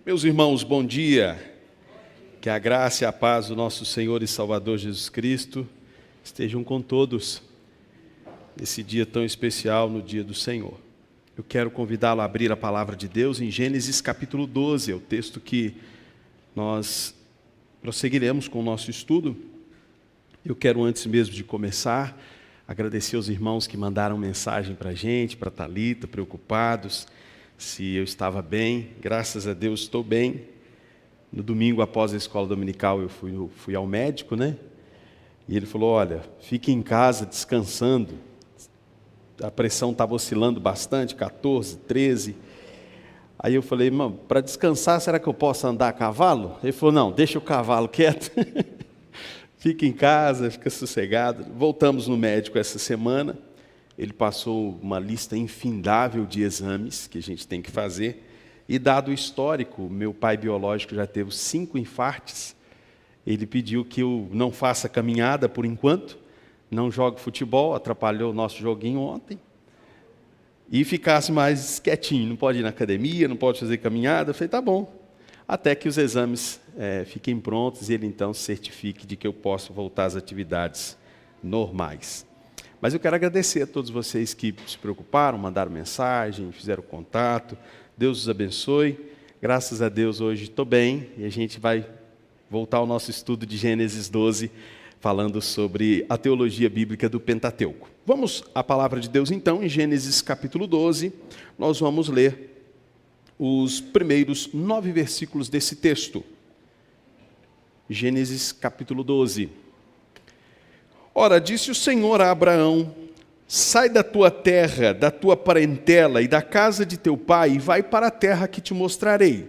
Meus irmãos, bom dia. Que a graça e a paz do nosso Senhor e Salvador Jesus Cristo estejam com todos nesse dia tão especial, no dia do Senhor. Eu quero convidá-lo a abrir a palavra de Deus em Gênesis capítulo 12, é o texto que nós prosseguiremos com o nosso estudo. Eu quero, antes mesmo de começar, agradecer aos irmãos que mandaram mensagem para a gente, para a Thalita, preocupados se eu estava bem. Graças a Deus estou bem. No domingo, após a escola dominical, eu fui ao médico, né? E ele falou, olha, fique em casa descansando. A pressão estava oscilando bastante, 14, 13. Aí eu falei, irmão, para descansar, será que eu posso andar a cavalo? Ele falou, não, deixa o cavalo quieto. Fica em casa, fica sossegado. Voltamos no médico essa semana. Ele passou uma lista infindável de exames que a gente tem que fazer. E dado o histórico, meu pai biológico já teve 5 infartes. Ele pediu que eu não faça caminhada por enquanto, não jogue futebol, atrapalhou o nosso joguinho ontem. E ficasse mais quietinho, não pode ir na academia, não pode fazer caminhada. Eu falei, tá bom. Até que os exames fiquem prontos e ele então certifique de que eu posso voltar às atividades normais. Mas eu quero agradecer a todos vocês que se preocuparam, mandaram mensagem, fizeram contato. Deus os abençoe. Graças a Deus hoje estou bem e a gente vai voltar ao nosso estudo de Gênesis 12, falando sobre a teologia bíblica do Pentateuco. Vamos à palavra de Deus então, em Gênesis capítulo 12, nós vamos ler os primeiros 9 versículos desse texto. Gênesis capítulo 12. Ora, disse o Senhor a Abraão, sai da tua terra, da tua parentela e da casa de teu pai e vai para a terra que te mostrarei.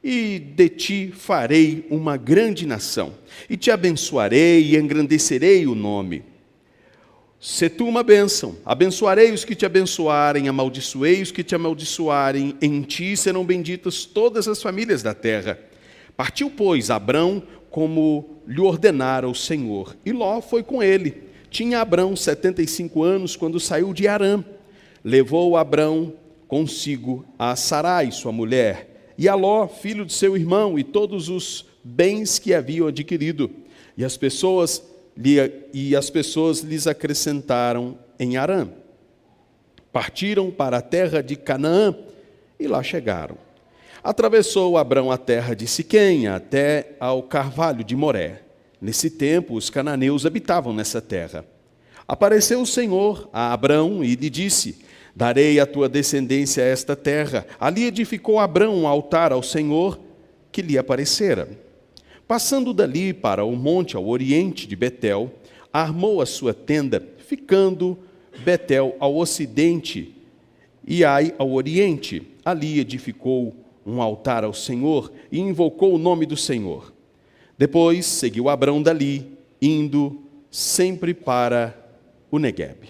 E de ti farei uma grande nação, e te abençoarei e engrandecerei o nome. Se tu uma bênção, abençoarei os que te abençoarem, amaldiçoei os que te amaldiçoarem, em ti serão benditas todas as famílias da terra. Partiu, pois, Abrão, como lhe ordenara o Senhor, e Ló foi com ele. Tinha Abrão 75 anos quando saiu de Harã. Levou Abrão consigo a Sarai, sua mulher, e a Ló, filho de seu irmão, e todos os bens que haviam adquirido. E as pessoas lhes acrescentaram em Harã. Partiram para a terra de Canaã e lá chegaram. Atravessou Abrão a terra de Siquém até ao carvalho de Moré. Nesse tempo, os cananeus habitavam nessa terra. Apareceu o Senhor a Abrão e lhe disse, darei à tua descendência esta terra. Ali edificou Abrão um altar ao Senhor que lhe aparecera. Passando dali para o monte ao oriente de Betel, armou a sua tenda, ficando Betel ao ocidente e Ai ao oriente. Ali edificou um altar ao Senhor e invocou o nome do Senhor. Depois seguiu Abrão dali, indo sempre para o Neguebe.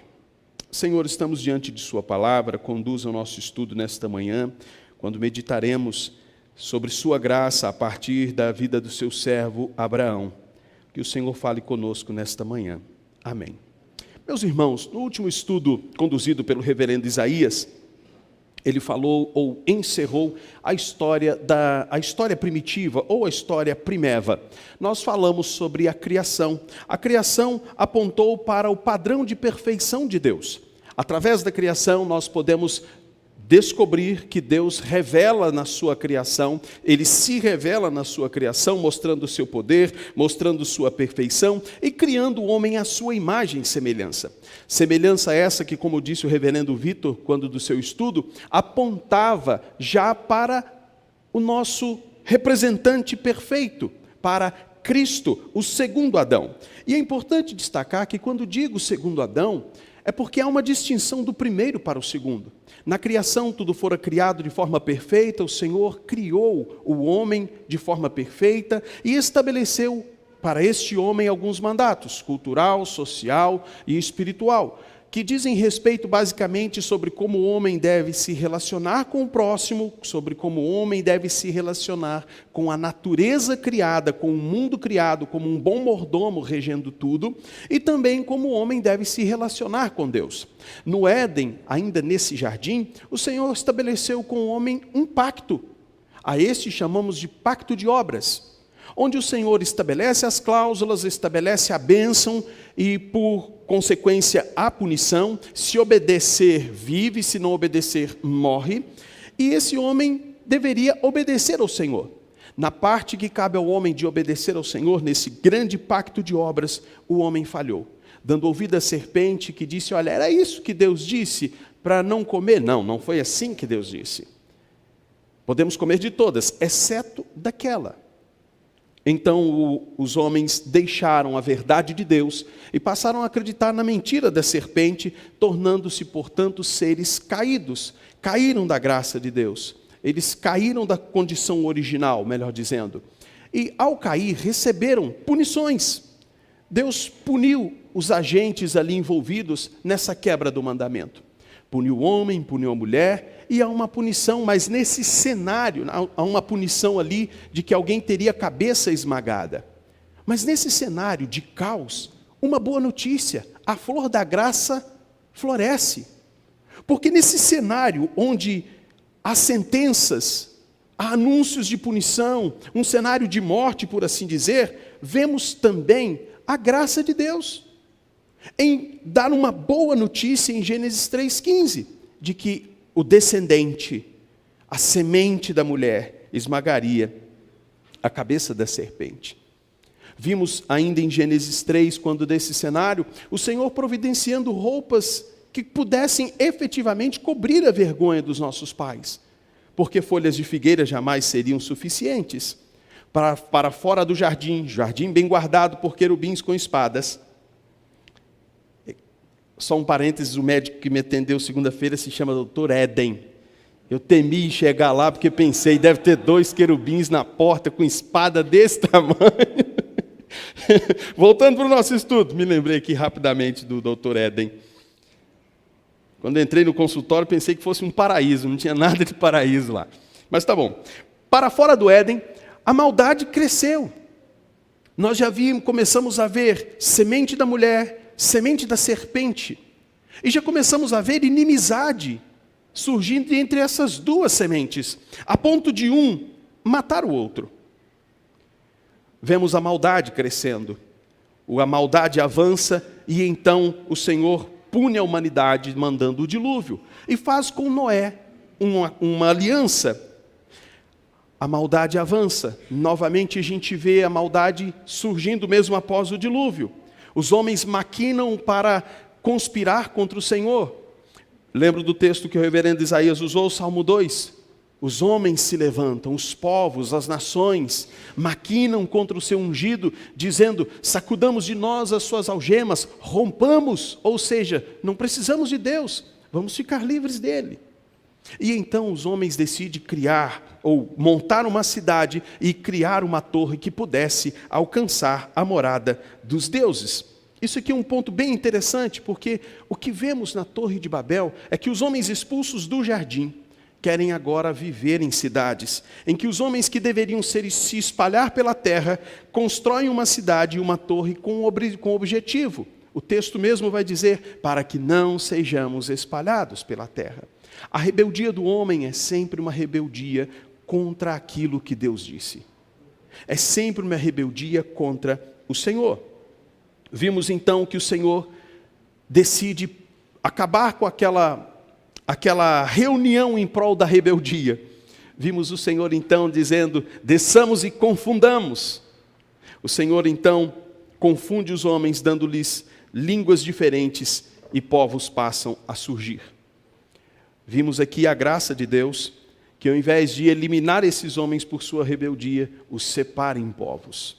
Senhor, estamos diante de sua palavra, conduza o nosso estudo nesta manhã, quando meditaremos sobre sua graça a partir da vida do seu servo Abraão. Que o Senhor fale conosco nesta manhã. Amém. Meus irmãos, no último estudo conduzido pelo reverendo Isaías, ele falou ou encerrou a história primitiva ou a história primeva. Nós falamos sobre a criação. A criação apontou para o padrão de perfeição de Deus. Através da criação nós podemos descobrir que Deus revela na sua criação, Ele se revela na sua criação, mostrando o seu poder, mostrando sua perfeição e criando o homem à sua imagem e semelhança. Semelhança essa que, como disse o reverendo Vitor, quando do seu estudo, apontava já para o nosso representante perfeito, para Cristo, o segundo Adão. E é importante destacar que quando digo segundo Adão, é porque há uma distinção do primeiro para o segundo. Na criação tudo fora criado de forma perfeita, o Senhor criou o homem de forma perfeita e estabeleceu para este homem alguns mandatos, cultural, social e espiritual, que dizem respeito basicamente sobre como o homem deve se relacionar com o próximo, sobre como o homem deve se relacionar com a natureza criada, com o mundo criado, como um bom mordomo regendo tudo, e também como o homem deve se relacionar com Deus. No Éden, ainda nesse jardim, o Senhor estabeleceu com o homem um pacto. A este chamamos de pacto de obras, onde o Senhor estabelece as cláusulas, estabelece a bênção e, por consequência, a punição. Se obedecer, vive; se não obedecer, morre. E esse homem deveria obedecer ao Senhor. Na parte que cabe ao homem de obedecer ao Senhor, nesse grande pacto de obras, o homem falhou, dando ouvido à serpente que disse: olha, era isso que Deus disse para não comer? Não, não foi assim que Deus disse. Podemos comer de todas, exceto daquela. Então os homens deixaram a verdade de Deus e passaram a acreditar na mentira da serpente, tornando-se, portanto, seres caídos. Caíram da graça de Deus. Eles caíram da condição original, melhor dizendo. E, ao cair, receberam punições. Deus puniu os agentes ali envolvidos nessa quebra do mandamento. Puniu o homem, puniu a mulher, e há uma punição, mas nesse cenário, há uma punição ali de que alguém teria a cabeça esmagada. Mas nesse cenário de caos, uma boa notícia: a flor da graça floresce. Porque nesse cenário onde há sentenças, há anúncios de punição, um cenário de morte, por assim dizer, vemos também a graça de Deus em dar uma boa notícia em Gênesis 3,15, de que o descendente, a semente da mulher, esmagaria a cabeça da serpente. Vimos ainda em Gênesis 3, quando desse cenário, o Senhor providenciando roupas que pudessem efetivamente cobrir a vergonha dos nossos pais, porque folhas de figueira jamais seriam suficientes. Para fora do jardim, jardim bem guardado por querubins com espadas. Só um parênteses, o médico que me atendeu segunda-feira se chama Dr. Éden. Eu temi chegar lá porque pensei, deve ter 2 querubins na porta com espada desse tamanho. Voltando para o nosso estudo, me lembrei aqui rapidamente do Dr. Éden. Quando entrei no consultório, pensei que fosse um paraíso, não tinha nada de paraíso lá. Mas tá bom. Para fora do Éden, a maldade cresceu. Nós já começamos a ver semente da mulher, semente da serpente. E já começamos a ver inimizade surgindo entre essas duas sementes, a ponto de um matar o outro. Vemos a maldade crescendo. A maldade avança e então o Senhor pune a humanidade mandando o dilúvio. E faz com Noé uma aliança. A maldade avança. Novamente a gente vê a maldade surgindo mesmo após o dilúvio. Os homens maquinam para conspirar contra o Senhor. Lembro do texto que o reverendo Isaías usou, Salmo 2. Os homens se levantam, os povos, as nações, maquinam contra o seu ungido, dizendo: sacudamos de nós as suas algemas, rompamos, ou seja, não precisamos de Deus, vamos ficar livres dele. E então os homens decidem criar, ou montar uma cidade e criar uma torre que pudesse alcançar a morada dos deuses. Isso aqui é um ponto bem interessante, porque o que vemos na Torre de Babel é que os homens expulsos do jardim querem agora viver em cidades, em que os homens que deveriam se espalhar pela terra, constroem uma cidade e uma torre com objetivo. O texto mesmo vai dizer, para que não sejamos espalhados pela terra. A rebeldia do homem é sempre uma rebeldia contra aquilo que Deus disse. É sempre uma rebeldia contra o Senhor. Vimos então que o Senhor decide acabar com aquela reunião em prol da rebeldia. Vimos o Senhor então dizendo: desçamos e confundamos. O Senhor então confunde os homens, dando-lhes línguas diferentes, e povos passam a surgir. Vimos aqui a graça de Deus, que ao invés de eliminar esses homens por sua rebeldia, os separa em povos.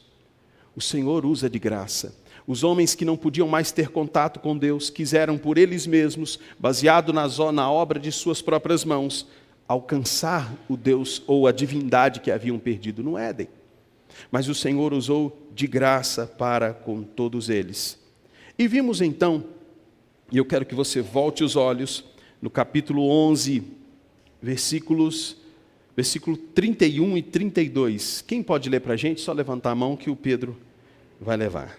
O Senhor usa de graça. Os homens que não podiam mais ter contato com Deus, quiseram por eles mesmos, baseado na obra de suas próprias mãos, alcançar o Deus ou a divindade que haviam perdido no Éden. Mas o Senhor usou de graça para com todos eles. E vimos então, e eu quero que você volte os olhos, no capítulo 11, versículo 31 e 32. Quem pode ler para a gente? Só levantar a mão que o Pedro vai levar.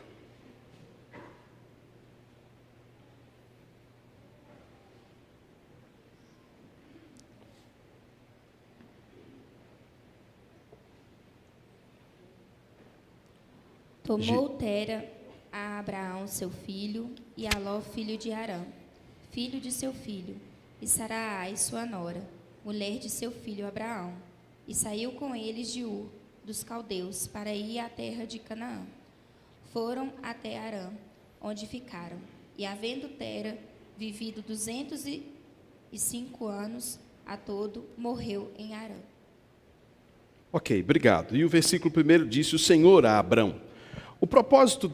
Tomou Tera a Abraão, seu filho, e a Ló, filho de Harã, filho de seu filho, e Saraai, sua nora, mulher de seu filho Abraão, e saiu com eles de Ur, dos caldeus, para ir à terra de Canaã. Foram até Harã, onde ficaram, e havendo Tera vivido 205 anos, a todo, morreu em Harã. Ok, obrigado. E o versículo 1 disse: o Senhor a Abrão. O propósito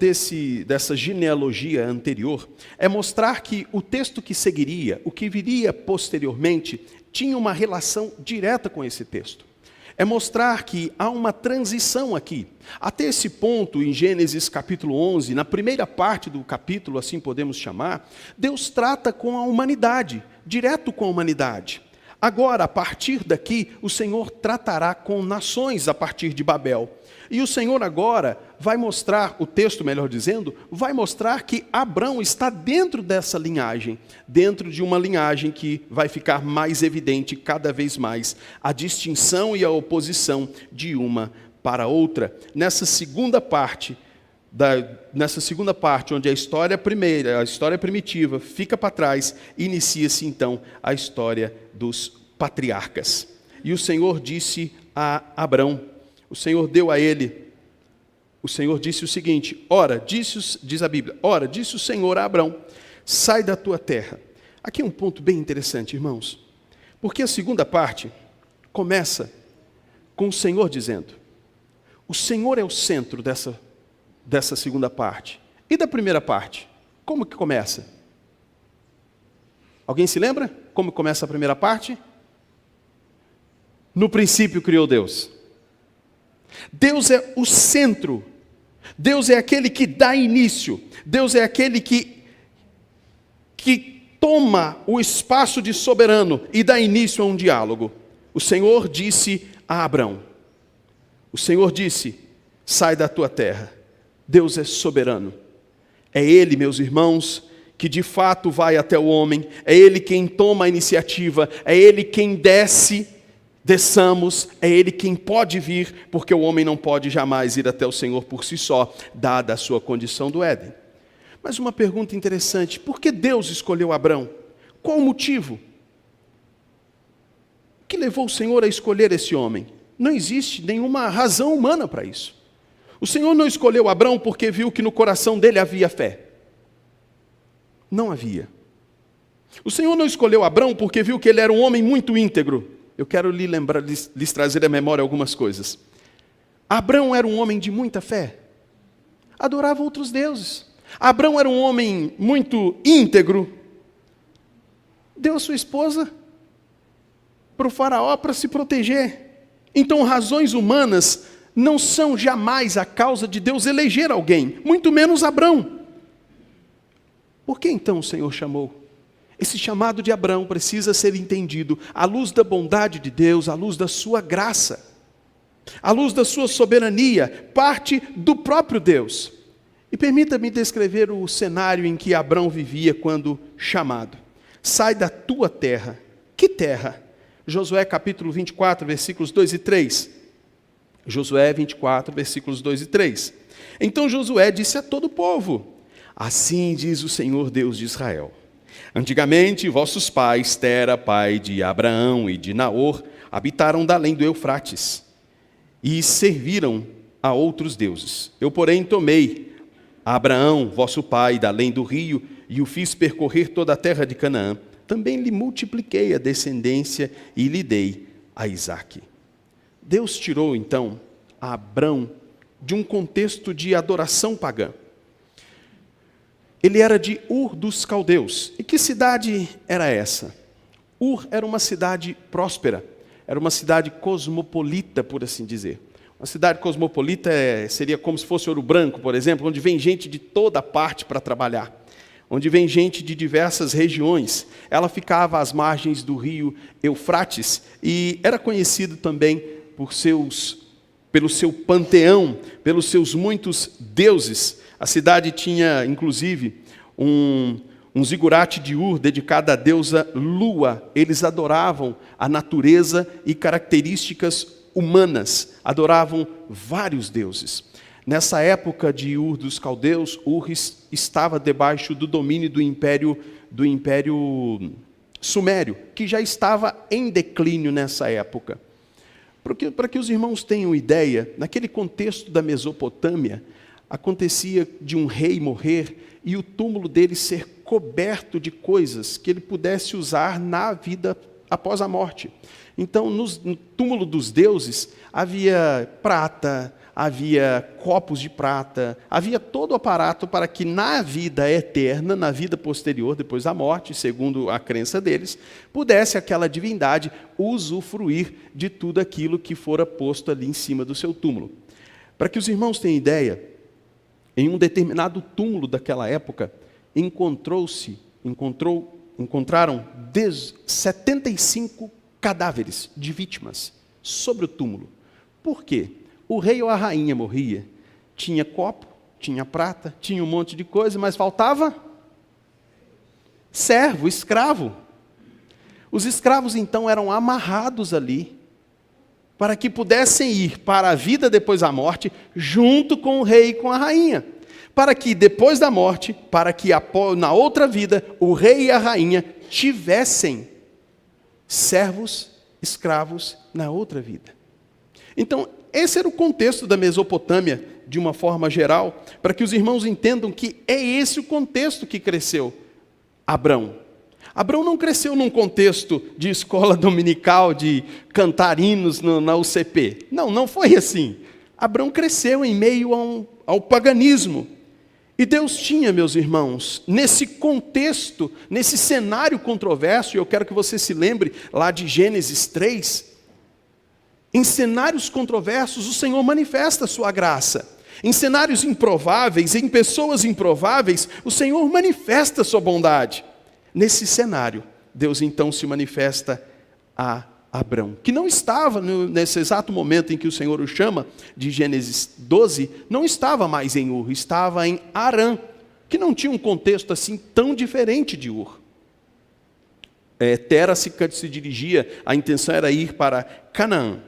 dessa genealogia anterior é mostrar que o texto que seguiria, o que viria posteriormente, tinha uma relação direta com esse texto. É mostrar que há uma transição aqui. Até esse ponto, em Gênesis capítulo 11, na primeira parte do capítulo, assim podemos chamar, Deus trata com a humanidade, direto com a humanidade. Agora, a partir daqui, o Senhor tratará com nações a partir de Babel. E o Senhor agora vai mostrar, o texto melhor dizendo, vai mostrar que Abrão está dentro dessa linhagem, dentro de uma linhagem que vai ficar mais evidente cada vez mais a distinção e a oposição de uma para outra. Nessa segunda parte, onde a história primeira, a história primitiva, fica para trás, inicia-se então a história dos patriarcas. E o Senhor disse a Abrão, o Senhor deu a ele, o Senhor disse o seguinte: diz a Bíblia, disse o Senhor a Abrão, sai da tua terra. Aqui é um ponto bem interessante, irmãos, porque a segunda parte começa com o Senhor dizendo, o Senhor é o centro dessa segunda parte. E da primeira parte, como que começa? Alguém se lembra como começa a primeira parte? No princípio criou Deus. Deus é o centro, Deus é aquele que dá início, Deus é aquele que toma o espaço de soberano e dá início a um diálogo. O Senhor disse a Abrão, o Senhor disse, sai da tua terra. Deus é soberano, é Ele, meus irmãos, que de fato vai até o homem, é Ele quem toma a iniciativa, é Ele quem desçamos, é Ele quem pode vir, porque o homem não pode jamais ir até o Senhor por si só, dada a sua condição do Éden. Mas uma pergunta interessante, por que Deus escolheu Abrão? Qual o motivo? O que levou o Senhor a escolher esse homem? Não existe nenhuma razão humana para isso. O Senhor não escolheu Abrão porque viu que no coração dele havia fé. Não havia. O Senhor não escolheu Abrão porque viu que ele era um homem muito íntegro. Eu quero lhes trazer à memória algumas coisas. Abrão era um homem de muita fé. Adorava outros deuses. Abrão era um homem muito íntegro. Deu a sua esposa para o faraó para se proteger. Então, razões humanas não são jamais a causa de Deus eleger alguém, muito menos Abrão. Por que então o Senhor chamou? Esse chamado de Abrão precisa ser entendido à luz da bondade de Deus, à luz da sua graça, à luz da sua soberania, parte do próprio Deus. E permita-me descrever o cenário em que Abrão vivia quando chamado. Sai da tua terra. Que terra? Josué capítulo 24, versículos 2 e 3. Josué 24, versículos 2 e 3. Então Josué disse a todo o povo, assim diz o Senhor Deus de Israel. Antigamente, vossos pais, Tera, pai de Abraão e de Naor, habitaram da além do Eufrates e serviram a outros deuses. Eu, porém, tomei a Abraão, vosso pai, da além do rio, e o fiz percorrer toda a terra de Canaã. Também lhe multipliquei a descendência e lhe dei a Isaque. Deus tirou, então, a Abrão de um contexto de adoração pagã. Ele era de Ur dos caldeus. E que cidade era essa? Ur era uma cidade próspera, era uma cidade cosmopolita, por assim dizer. Uma cidade cosmopolita seria como se fosse Ouro Branco, por exemplo, onde vem gente de toda parte para trabalhar, onde vem gente de diversas regiões. Ela ficava às margens do rio Eufrates e era conhecido também pelo seu panteão, pelos seus muitos deuses. A cidade tinha, inclusive, um zigurate de Ur dedicado à deusa Lua. Eles adoravam a natureza e características humanas, adoravam vários deuses. Nessa época de Ur dos Caldeus, Ur estava debaixo do domínio do Império Sumério, que já estava em declínio nessa época. Para que os irmãos tenham ideia, naquele contexto da Mesopotâmia, acontecia de um rei morrer e o túmulo dele ser coberto de coisas que ele pudesse usar na vida após a morte. Então, no túmulo dos deuses, havia prata, havia copos de prata, havia todo o aparato para que na vida eterna, na vida posterior, depois da morte, segundo a crença deles, pudesse aquela divindade usufruir de tudo aquilo que fora posto ali em cima do seu túmulo. Para que os irmãos tenham ideia, em um determinado túmulo daquela época, encontraram 75 cadáveres de vítimas sobre o túmulo. Por quê? O rei ou a rainha morria, tinha copo, tinha prata, tinha um monte de coisa, mas faltava servo, escravo. Os escravos então eram amarrados ali, para que pudessem ir para a vida depois da morte, junto com o rei e com a rainha. Para que depois da morte, para que na outra vida, o rei e a rainha tivessem servos, escravos na outra vida. Então, esse era o contexto da Mesopotâmia, de uma forma geral, para que os irmãos entendam que é esse o contexto que cresceu Abrão. Abrão não cresceu num contexto de escola dominical, de cantar hinos na UCP. Não foi assim. Abrão cresceu em meio ao paganismo. E Deus tinha, meus irmãos, nesse contexto, nesse cenário controverso, e eu quero que você se lembre lá de Gênesis 3, em cenários controversos, o Senhor manifesta a sua graça. Em cenários improváveis, em pessoas improváveis, o Senhor manifesta a sua bondade. Nesse cenário, Deus então se manifesta a Abrão, que não estava, nesse exato momento em que o Senhor o chama, de Gênesis 12, não estava mais em Ur, estava em Harã, que não tinha um contexto assim tão diferente de Ur. Tera se dirigia, a intenção era ir para Canaã.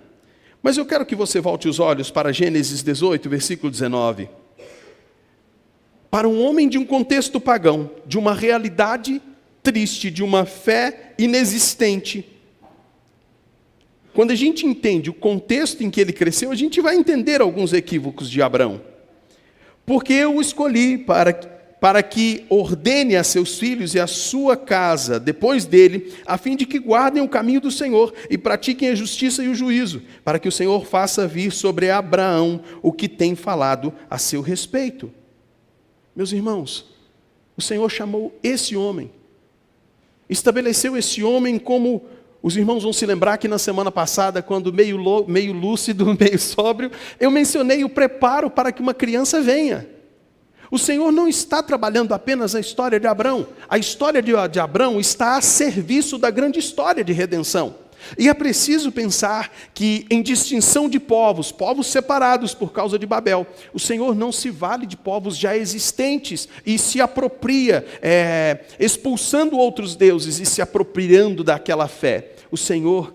Mas eu quero que você volte os olhos para Gênesis 18, versículo 19. Para um homem de um contexto pagão, de uma realidade triste, de uma fé inexistente, quando a gente entende o contexto em que ele cresceu, a gente vai entender alguns equívocos de Abrão. Porque eu o escolhi para que ordene a seus filhos e a sua casa, depois dele, a fim de que guardem o caminho do Senhor e pratiquem a justiça e o juízo, para que o Senhor faça vir sobre Abraão o que tem falado a seu respeito. Meus irmãos, o Senhor chamou esse homem, estabeleceu esse homem como... Os irmãos vão se lembrar que na semana passada, quando meio lúcido, meio sóbrio, eu mencionei o preparo para que uma criança venha. O Senhor não está trabalhando apenas a história de Abrão. A história de Abrão está a serviço da grande história de redenção. E é preciso pensar que, em distinção de povos separados por causa de Babel, o Senhor não se vale de povos já existentes e se apropria, expulsando outros deuses e se apropriando daquela fé. O Senhor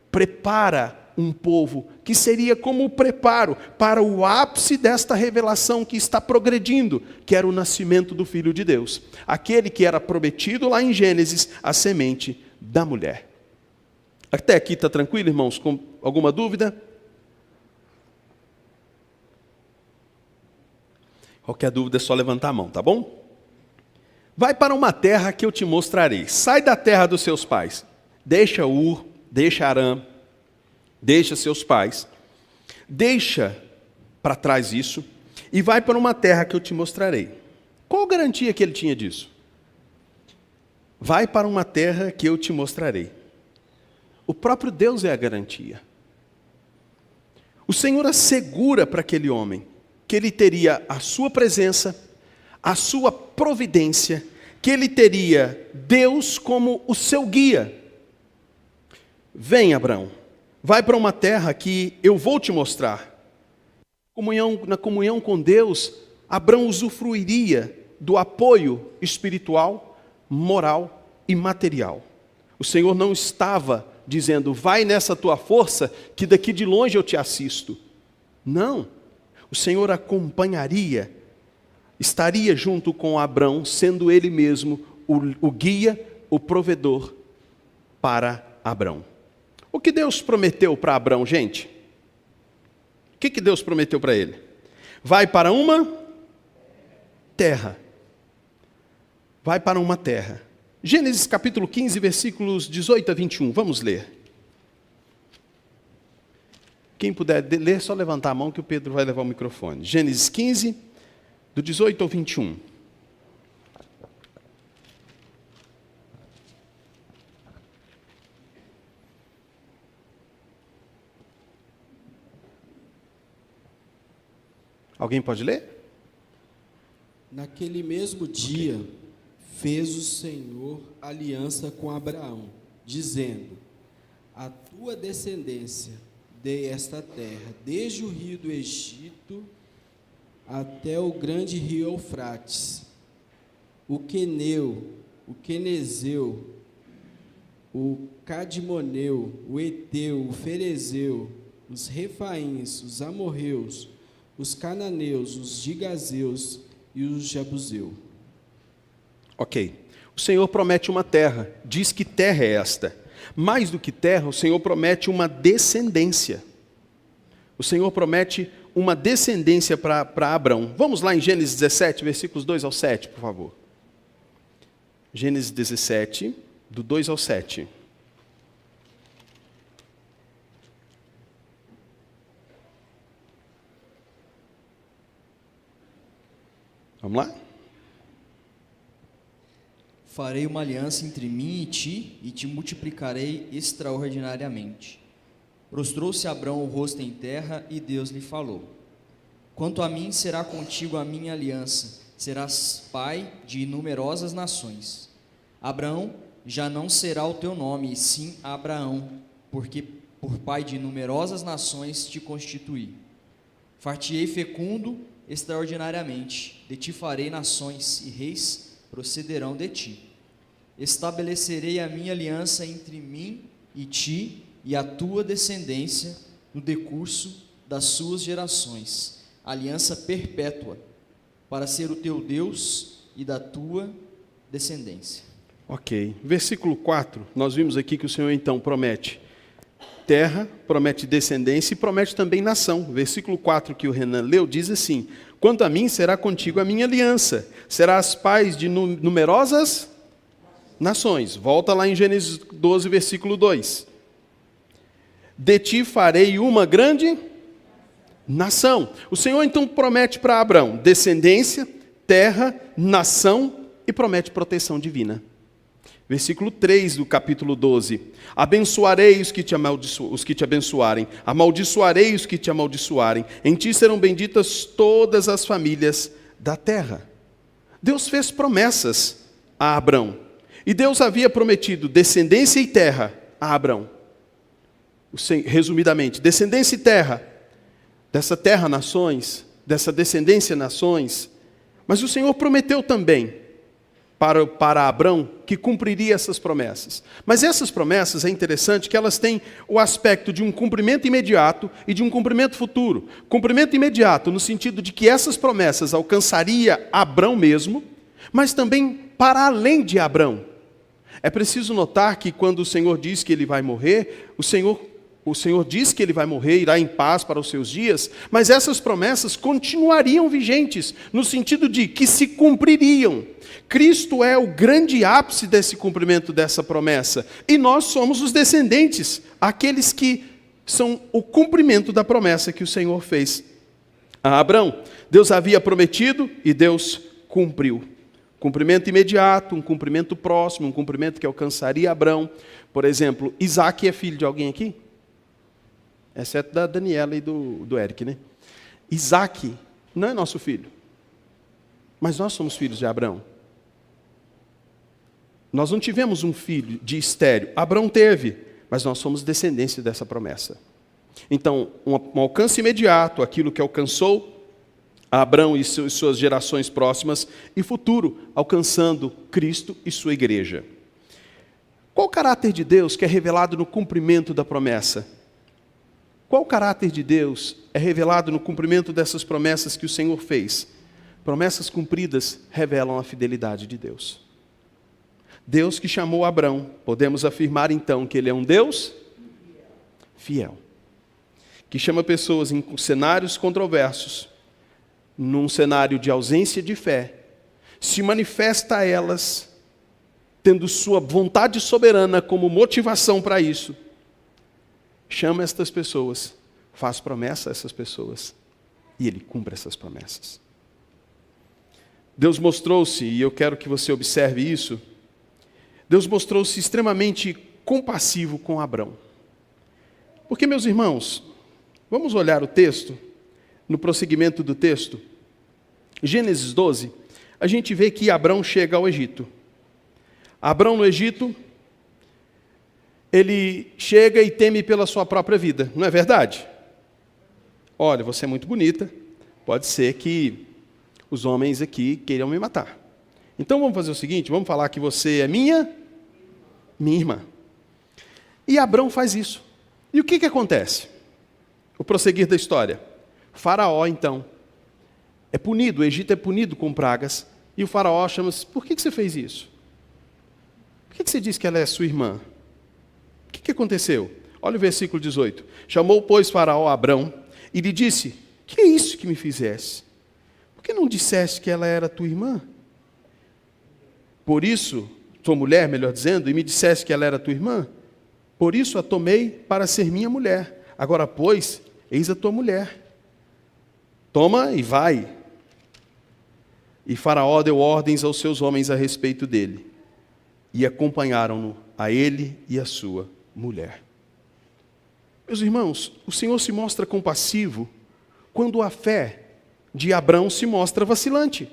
prepara um povo que seria como o preparo para o ápice desta revelação que está progredindo, que era o nascimento do Filho de Deus. Aquele que era prometido lá em Gênesis, a semente da mulher. Até aqui está tranquilo, irmãos? Com alguma dúvida? Qualquer dúvida é só levantar a mão, tá bom? Vai para uma terra que eu te mostrarei. Sai da terra dos seus pais. Deixa Ur, deixa Harã, deixa seus pais. Deixa para trás isso e vai para uma terra que eu te mostrarei. Qual a garantia que ele tinha disso? Vai para uma terra que eu te mostrarei. O próprio Deus é a garantia. O Senhor assegura para aquele homem que ele teria a sua presença, a sua providência, que ele teria Deus como o seu guia. Vem, Abraão, vai para uma terra que eu vou te mostrar. Na comunhão com Deus, Abraão usufruiria do apoio espiritual, moral e material. O Senhor não estava dizendo, vai nessa tua força, que daqui de longe eu te assisto. Não. O Senhor acompanharia, estaria junto com Abrão, sendo Ele mesmo o guia, o provedor para Abrão. O que Deus prometeu para Abrão, gente? O que Deus prometeu para ele? Vai para uma terra. Vai para uma terra. Gênesis capítulo 15, versículos 18 a 21. Vamos ler. Quem puder ler, só levantar a mão que o Pedro vai levar o microfone. Gênesis 15, do 18 ao 21. Alguém pode ler? Naquele mesmo dia, fez o Senhor aliança com Abraão, dizendo: a tua descendência dei esta terra, desde o rio do Egito até o grande rio Eufrates, o Queneu, o Quenezeu, o Cadmoneu, o Eteu, o Ferezeu, os Refaíns, os Amorreus, os Cananeus, os Gigazeus e os Jebuseu. Ok. O Senhor promete uma terra. Diz que terra é esta? Mais do que terra, o Senhor promete uma descendência. O Senhor promete uma descendência para Abrão. Vamos lá em Gênesis 17, versículos 2 ao 7, por favor. Gênesis 17, do 2 ao 7. Vamos lá? Farei uma aliança entre mim e te multiplicarei extraordinariamente. Prostrou-se Abrão o rosto em terra, e Deus lhe falou: quanto a mim, será contigo a minha aliança, serás pai de numerosas nações. Abrão já não será o teu nome, e sim Abraão, porque por pai de numerosas nações te constituí. Far-te-ei fecundo extraordinariamente, de ti farei nações, e reis procederão de ti. Estabelecerei a minha aliança entre mim e ti e a tua descendência no decurso das suas gerações, aliança perpétua, para ser o teu Deus e da tua descendência. Ok. Versículo 4, nós vimos aqui que o Senhor então promete terra, promete descendência e promete também nação. Versículo 4 que o Renan leu diz assim: quanto a mim, será contigo a minha aliança, serás pais de numerosas nações. Volta lá em Gênesis 12, versículo 2. De ti farei uma grande nação. O Senhor então promete para Abrão descendência, terra, nação e promete proteção divina. Versículo 3 do capítulo 12. Abençoarei os que te abençoarem, amaldiçoarei os que te amaldiçoarem. Em ti serão benditas todas as famílias da terra. Deus fez promessas a Abrão. E Deus havia prometido descendência e terra a Abrão. Resumidamente, descendência e terra. Dessa terra nações, dessa descendência nações. Mas o Senhor prometeu também para Abrão que cumpriria essas promessas. Mas essas promessas, é interessante que elas têm o aspecto de um cumprimento imediato e de um cumprimento futuro. Cumprimento imediato no sentido de que essas promessas alcançaria Abrão mesmo, mas também para além de Abrão. É preciso notar que quando o Senhor diz que ele vai morrer, o Senhor diz que ele vai morrer, irá em paz para os seus dias, mas essas promessas continuariam vigentes, no sentido de que se cumpririam. Cristo é o grande ápice desse cumprimento dessa promessa, e nós somos os descendentes, aqueles que são o cumprimento da promessa que o Senhor fez a Abrão. Deus havia prometido e Deus cumpriu. Cumprimento imediato, um cumprimento próximo, um cumprimento que alcançaria Abrão. Por exemplo, Isaac é filho de alguém aqui? Exceto da Daniela e do Eric, né? Isaac não é nosso filho, mas nós somos filhos de Abraão. Nós não tivemos um filho de estéril, Abraão teve, mas nós somos descendência dessa promessa. Então, um alcance imediato, aquilo que alcançou Abraão e suas gerações próximas, e futuro, alcançando Cristo e sua igreja. Qual o caráter de Deus que é revelado no cumprimento da promessa? Qual o caráter de Deus é revelado no cumprimento dessas promessas que o Senhor fez? Promessas cumpridas revelam a fidelidade de Deus. Deus que chamou Abrão, podemos afirmar então que ele é um Deus fiel, que chama pessoas em cenários controversos, num cenário de ausência de fé, se manifesta a elas, tendo sua vontade soberana como motivação para isso, chama estas pessoas, faz promessa a essas pessoas, e ele cumpre essas promessas. Deus mostrou-se, e eu quero que você observe isso, Deus mostrou-se extremamente compassivo com Abrão. Porque, meus irmãos, vamos olhar o texto, no prosseguimento do texto, Gênesis 12, a gente vê que Abrão chega ao Egito. Abrão no Egito, ele chega e teme pela sua própria vida, não é verdade? Olha, você é muito bonita, pode ser que os homens aqui queiram me matar. Então vamos fazer o seguinte, vamos falar que você é minha irmã. E Abrão faz isso. E o que acontece? O prosseguir da história. Faraó, então, é punido, o Egito é punido com pragas, e o faraó chama-se, por que você fez isso? Por que você disse que ela é sua irmã? O que aconteceu? Olha o versículo 18. Chamou, pois, faraó Abrão, e lhe disse, que é isso que me fizeste? Por que não disseste que ela era tua irmã? Por isso, tua mulher, melhor dizendo, e me disseste que ela era tua irmã? Por isso a tomei para ser minha mulher. Agora, pois, eis a tua mulher. Toma e vai. E Faraó deu ordens aos seus homens a respeito dele. E acompanharam-no, a ele e a sua mulher. Meus irmãos, o Senhor se mostra compassivo quando a fé de Abrão se mostra vacilante.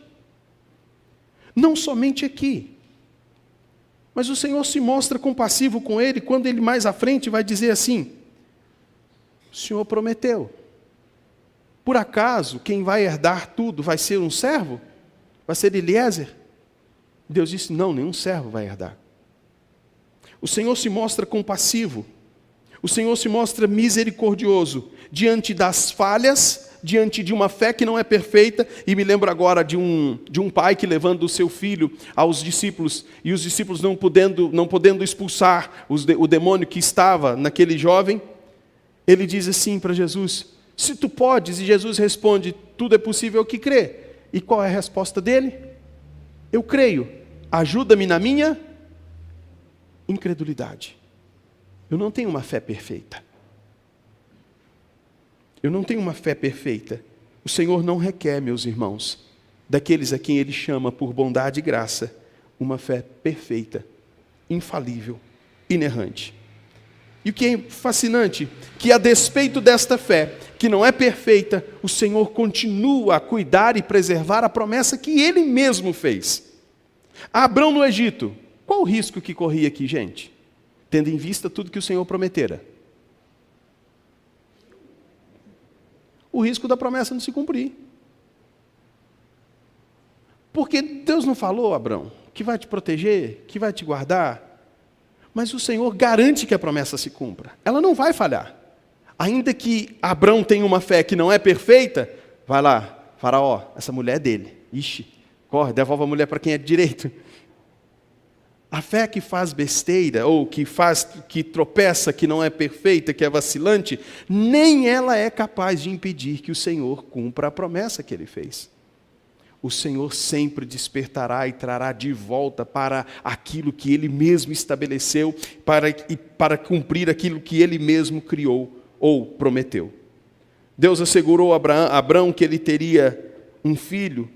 Não somente aqui, mas o Senhor se mostra compassivo com ele quando ele mais à frente vai dizer assim, o Senhor prometeu. Por acaso, quem vai herdar tudo vai ser um servo? Vai ser Eliezer? Deus disse, não, nenhum servo vai herdar. O Senhor se mostra compassivo. O Senhor se mostra misericordioso diante das falhas, diante de uma fé que não é perfeita, e me lembro agora de um pai que levando o seu filho aos discípulos, e os discípulos não podendo expulsar o demônio que estava naquele jovem, ele diz assim para Jesus, se tu podes, e Jesus responde, tudo é possível ao que crê. E qual é a resposta dele? Eu creio, ajuda-me na minha incredulidade. Eu não tenho uma fé perfeita. Eu não tenho uma fé perfeita. O Senhor não requer, meus irmãos, daqueles a quem Ele chama por bondade e graça, uma fé perfeita, infalível, inerrante. E o que é fascinante, que a despeito desta fé, que não é perfeita, o Senhor continua a cuidar e preservar a promessa que Ele mesmo fez. Abrão no Egito, qual o risco que corria aqui, gente? Tendo em vista tudo que o Senhor prometera. O risco da promessa não se cumprir. Porque Deus não falou, Abrão, que vai te proteger, que vai te guardar, mas o Senhor garante que a promessa se cumpra. Ela não vai falhar. Ainda que Abrão tenha uma fé que não é perfeita, vai lá, Faraó, essa mulher é dele. Ixi, corre, devolve a mulher para quem é de direito. A fé que faz besteira, ou que tropeça, que não é perfeita, que é vacilante, nem ela é capaz de impedir que o Senhor cumpra a promessa que Ele fez. O Senhor sempre despertará e trará de volta para aquilo que Ele mesmo estabeleceu, para cumprir aquilo que Ele mesmo criou ou prometeu. Deus assegurou a Abrão que ele teria um filho,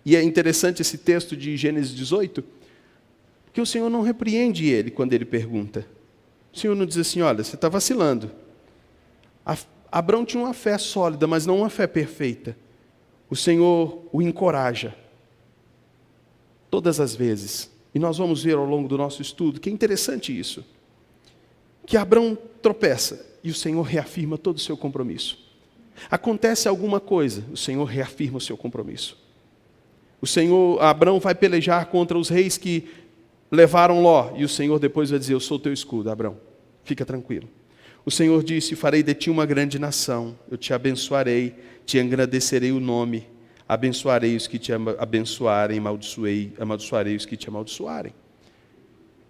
e é interessante esse texto de Gênesis 18, que o Senhor não repreende ele quando ele pergunta. O Senhor não diz assim, olha, você está vacilando. Abrão tinha uma fé sólida, mas não uma fé perfeita. O Senhor o encoraja. Todas as vezes. E nós vamos ver ao longo do nosso estudo, que é interessante isso. Que Abrão tropeça e o Senhor reafirma todo o seu compromisso. Acontece alguma coisa, o Senhor reafirma o seu compromisso. Abrão vai pelejar contra os reis que levaram Ló, e o Senhor depois vai dizer, eu sou teu escudo, Abrão, fica tranquilo. O Senhor disse: farei de ti uma grande nação, eu te abençoarei, te engrandecerei o nome, abençoarei os que te abençoarem, amaldiçoarei os que te amaldiçoarem.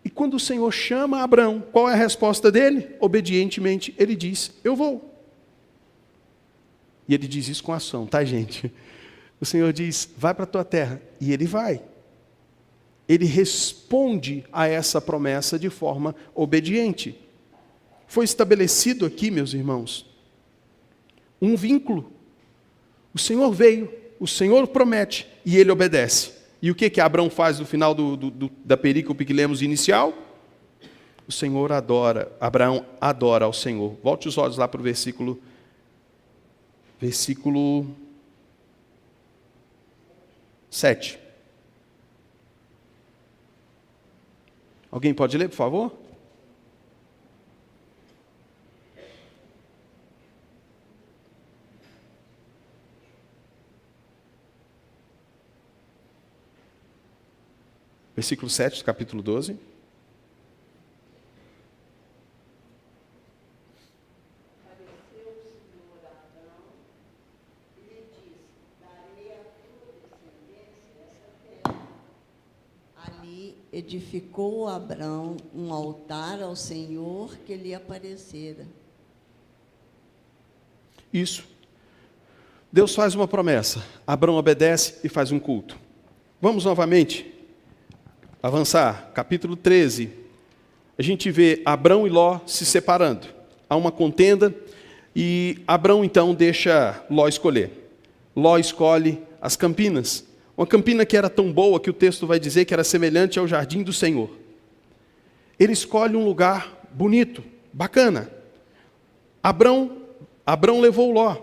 E quando o Senhor chama Abrão, qual é a resposta dele? Obedientemente, ele diz: eu vou. E ele diz isso com ação, tá, gente? O Senhor diz: vai para a tua terra, e ele vai. Ele responde a essa promessa de forma obediente. Foi estabelecido aqui, meus irmãos, um vínculo. O Senhor veio, o Senhor promete, e ele obedece. E o que Abrão faz no final da perícope que lemos inicial? O Senhor adora, Abraão adora ao Senhor. Volte os olhos lá para o versículo 7. Alguém pode ler, por favor? Versículo 7, capítulo 12. Ali edificou Abrão um altar ao Senhor que lhe aparecera. Isso. Deus faz uma promessa. Abrão obedece e faz um culto. Vamos novamente avançar. Capítulo 13. A gente vê Abrão e Ló se separando. Há uma contenda e Abrão então deixa Ló escolher. Ló escolhe as campinas. Uma campina que era tão boa que o texto vai dizer que era semelhante ao jardim do Senhor. Ele escolhe um lugar bonito, bacana. Abrão levou Ló.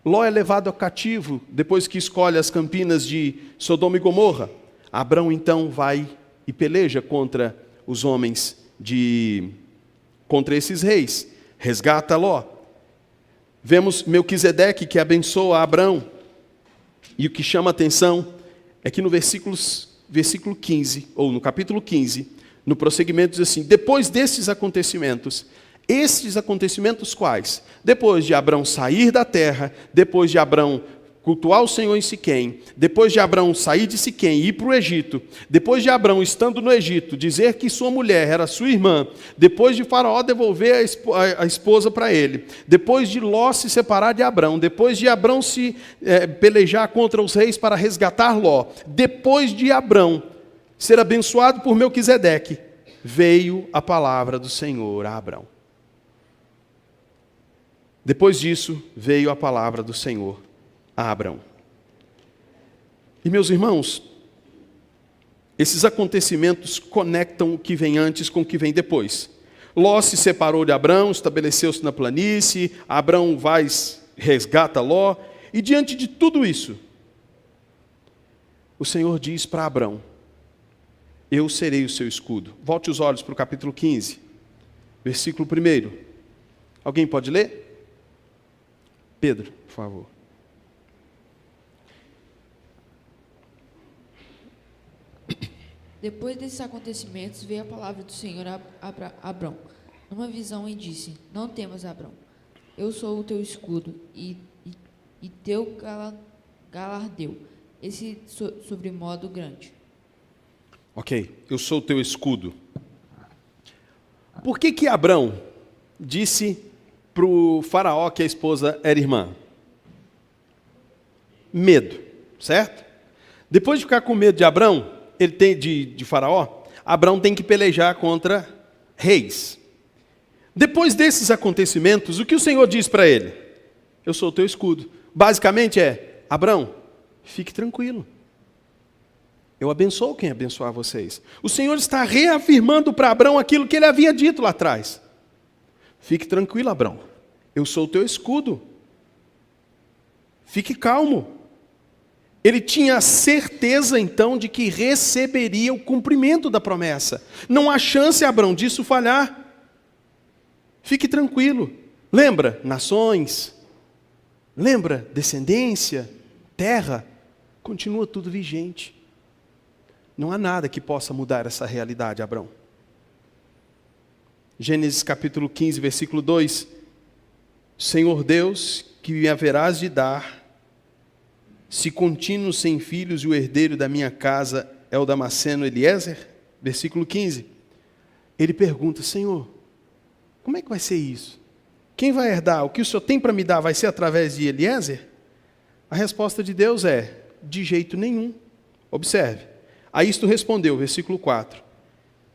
Ló é levado a cativo depois que escolhe as campinas de Sodoma e Gomorra. Abrão então vai e peleja contra os homens contra esses reis. Resgata Ló. Vemos Melquisedeque que abençoa Abrão. E o que chama a atenção é que no versículo 15, ou no capítulo 15, no prosseguimento diz assim: depois desses acontecimentos, estes acontecimentos quais? Depois de Abrão sair da terra, depois de Abrão cultuar o Senhor em Siquém, depois de Abrão sair de Siquém e ir para o Egito, depois de Abrão, estando no Egito, dizer que sua mulher era sua irmã, depois de Faraó devolver a esposa para ele, depois de Ló se separar de Abrão, depois de Abrão se pelejar contra os reis para resgatar Ló, depois de Abrão ser abençoado por Melquisedeque, veio a palavra do Senhor a Abrão. Depois disso, veio a palavra do Senhor a Abrão. E meus irmãos, esses acontecimentos conectam o que vem antes com o que vem depois. Ló se separou de Abrão, estabeleceu-se na planície, Abrão vai, resgata Ló, e diante de tudo isso, o Senhor diz para Abrão: eu serei o seu escudo. Volte os olhos para o capítulo 15, versículo 1. Alguém pode ler? Pedro, por favor. Depois desses acontecimentos, veio a palavra do Senhor a Abrão, numa visão, e disse: não temas, Abrão, eu sou o teu escudo e teu galardeu, esse sobremodo grande. Ok, eu sou o teu escudo. Por que Abrão disse para o faraó que a esposa era irmã? Medo, certo? Depois de ficar com medo de Abrão, ele tem de Faraó, Abrão tem que pelejar contra reis. Depois desses acontecimentos, o que o Senhor diz para ele? Eu sou o teu escudo. Basicamente é: Abrão, fique tranquilo. Eu abençoo quem abençoar vocês. O Senhor está reafirmando para Abrão aquilo que ele havia dito lá atrás. Fique tranquilo, Abrão. Eu sou o teu escudo. Fique calmo. Ele tinha certeza, então, de que receberia o cumprimento da promessa. Não há chance, Abrão, disso falhar. Fique tranquilo. Lembra? Nações. Lembra? Descendência. Terra. Continua tudo vigente. Não há nada que possa mudar essa realidade, Abrão. Gênesis capítulo 15, versículo 2. Senhor Deus, que me haverás de dar, se continuo sem filhos e o herdeiro da minha casa é o Damasceno Eliezer? Versículo 15. Ele pergunta, Senhor, como é que vai ser isso? Quem vai herdar? O que o Senhor tem para me dar vai ser através de Eliezer? A resposta de Deus é, de jeito nenhum. Observe. A isto respondeu, versículo 4.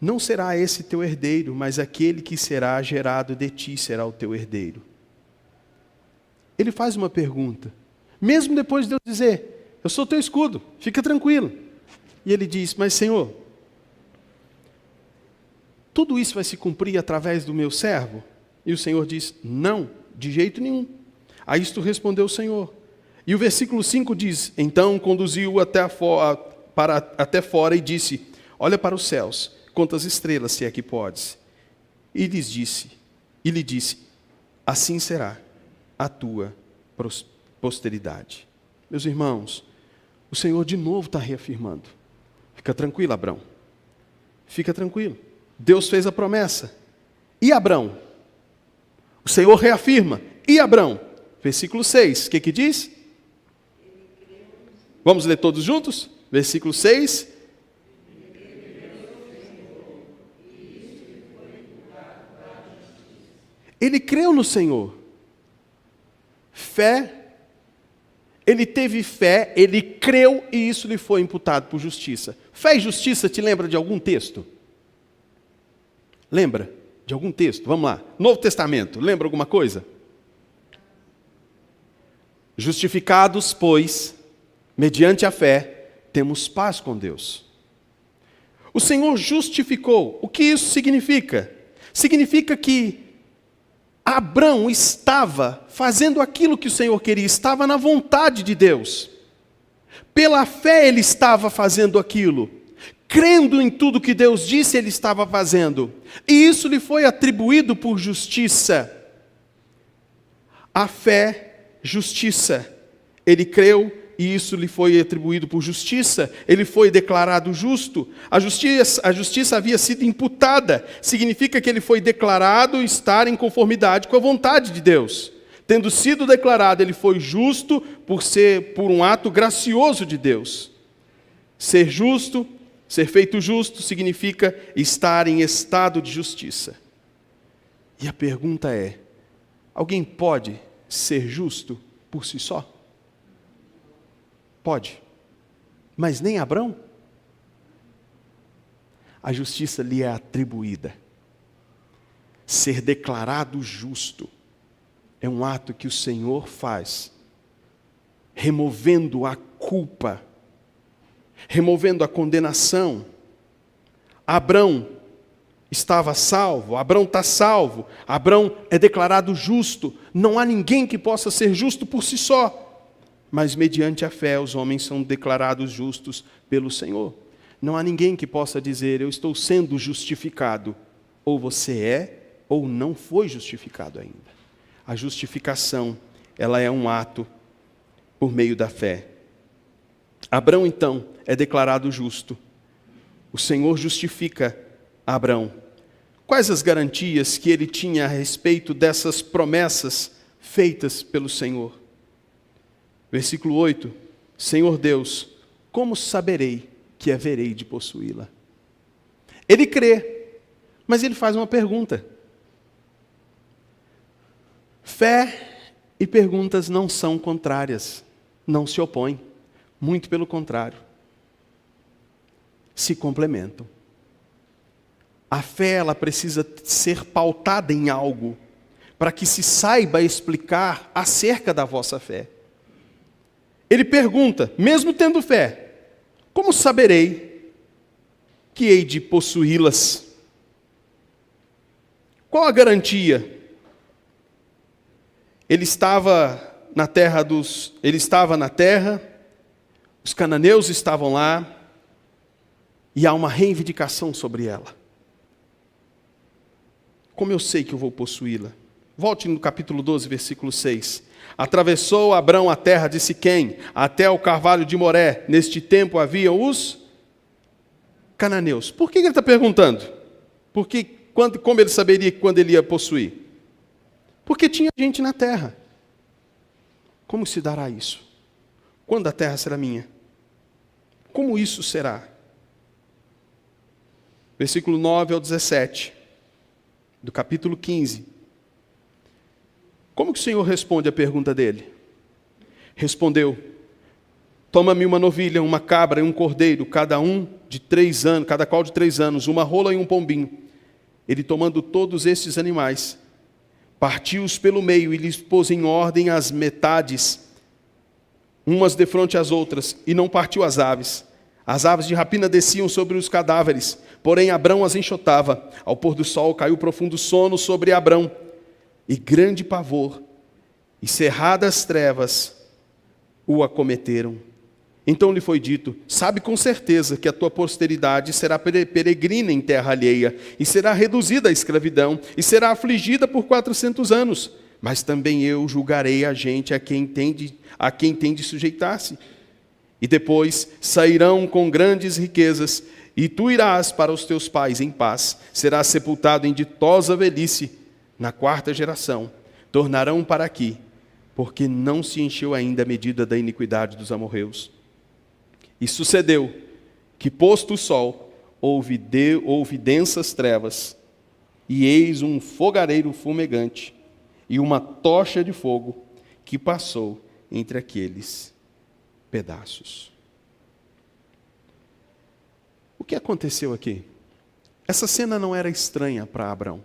Não será esse teu herdeiro, mas aquele que será gerado de ti será o teu herdeiro. Ele faz uma pergunta. Mesmo depois de Deus dizer, eu sou teu escudo, fica tranquilo. E ele diz, mas Senhor, tudo isso vai se cumprir através do meu servo? E o Senhor diz, não, de jeito nenhum. A isto respondeu o Senhor. E o versículo 5 diz, então conduziu-o até fora e disse, olha para os céus, conta as estrelas, se é que podes. E lhe disse, assim será a tua posteridade. Meus irmãos, o Senhor de novo está reafirmando. Fica tranquilo, Abrão. Fica tranquilo. Deus fez a promessa. E Abrão? O Senhor reafirma. E Abrão? Versículo 6, o que diz? Vamos ler todos juntos? Versículo 6. Ele creu no Senhor. Fé. Ele teve fé, ele creu e isso lhe foi imputado por justiça. Fé e justiça te lembra de algum texto? Lembra de algum texto? Vamos lá. Novo Testamento, lembra alguma coisa? Justificados, pois, mediante a fé, temos paz com Deus. O Senhor justificou. O que isso significa? Significa que Abrão estava fazendo aquilo que o Senhor queria, estava na vontade de Deus. Pela fé ele estava fazendo aquilo. Crendo em tudo que Deus disse, ele estava fazendo. E isso lhe foi atribuído por justiça. A fé, justiça. Ele creu e isso lhe foi atribuído por justiça. Ele foi declarado justo. A justiça havia sido imputada. Significa que ele foi declarado estar em conformidade com a vontade de Deus. Tendo sido declarado, ele foi justo por um ato gracioso de Deus. Ser justo, ser feito justo, significa estar em estado de justiça. E a pergunta é, alguém pode ser justo por si só? Pode. Mas nem Abrão? A justiça lhe é atribuída. Ser declarado justo é um ato que o Senhor faz, removendo a culpa, removendo a condenação. Abrão estava salvo, Abrão está salvo, Abrão é declarado justo. Não há ninguém que possa ser justo por si só. Mas mediante a fé os homens são declarados justos pelo Senhor. Não há ninguém que possa dizer, eu estou sendo justificado. Ou você é, ou não foi justificado ainda. A justificação, ela é um ato por meio da fé. Abrão, então, é declarado justo. O Senhor justifica Abrão. Quais as garantias que ele tinha a respeito dessas promessas feitas pelo Senhor? Versículo 8, Senhor Deus, como saberei que haverei de possuí-la? Ele crê, mas ele faz uma pergunta. Fé e perguntas não são contrárias, não se opõem, muito pelo contrário, se complementam. A fé, ela precisa ser pautada em algo, para que se saiba explicar acerca da vossa fé. Ele pergunta, mesmo tendo fé, como saberei que hei de possuí-las? Qual a garantia? Ele estava na terra, os cananeus estavam lá, e há uma reivindicação sobre ela. Como eu sei que eu vou possuí-la? Volte no capítulo 12, versículo 6. Atravessou Abrão a terra de Siquém, até o carvalho de Moré. Neste tempo havia os cananeus. Por que ele está perguntando? Porque Como ele saberia quando ele ia possuir? Porque tinha gente na terra. Como se dará isso? Quando a terra será minha? Como isso será? Versículo 9 ao 17, do capítulo 15. Como que o Senhor responde à pergunta dele? Respondeu: toma-me uma novilha, uma cabra e um cordeiro, cada qual de 3 anos, uma rola e um pombinho. Ele, tomando todos estes animais, partiu-os pelo meio e lhes pôs em ordem as metades, umas defronte às outras, e não partiu as aves. As aves de rapina desciam sobre os cadáveres, porém Abrão as enxotava. Ao pôr do sol caiu profundo sono sobre Abrão, e grande pavor, e cerradas trevas o acometeram. Então lhe foi dito: sabe com certeza que a tua posteridade será peregrina em terra alheia, e será reduzida à escravidão, e será afligida por 400 anos. Mas também eu julgarei a gente a quem tem de sujeitar-se. E depois sairão com grandes riquezas, e tu irás para os teus pais em paz. Serás sepultado em ditosa velhice, na 4ª geração. Tornarão para aqui, porque não se encheu ainda a medida da iniquidade dos amorreus. E sucedeu que, posto o sol, houve densas trevas, e eis um fogareiro fumegante, e uma tocha de fogo que passou entre aqueles pedaços. O que aconteceu aqui? Essa cena não era estranha para Abrão.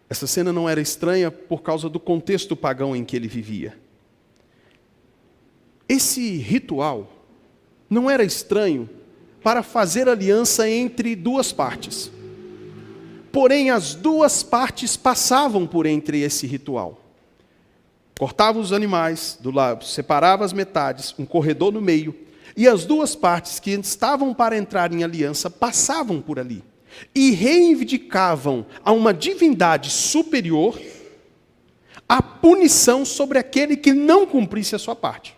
Essa cena não era estranha por causa do contexto pagão em que ele vivia. Esse ritual não era estranho para fazer aliança entre duas partes. Porém, as duas partes passavam por entre esse ritual. Cortava os animais do lado, separava as metades, um corredor no meio, e as duas partes que estavam para entrar em aliança passavam por ali e reivindicavam a uma divindade superior a punição sobre aquele que não cumprisse a sua parte.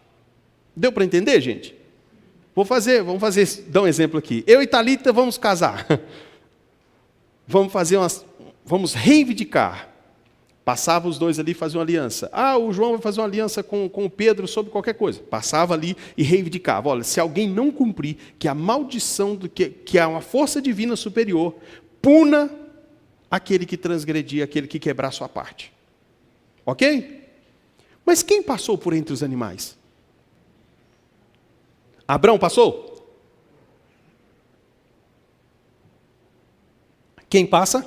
Deu para entender, gente? Vamos dar um exemplo aqui. Eu e Thalita vamos casar. Vamos reivindicar. Passava os dois ali e faziam aliança. O João vai fazer uma aliança com o Pedro sobre qualquer coisa. Passava ali e reivindicava. Olha, se alguém não cumprir, que a maldição, que há uma força divina superior, puna aquele que transgredir, aquele que quebrar sua parte. Ok? Mas quem passou por entre os animais? Abrão passou? Quem passa?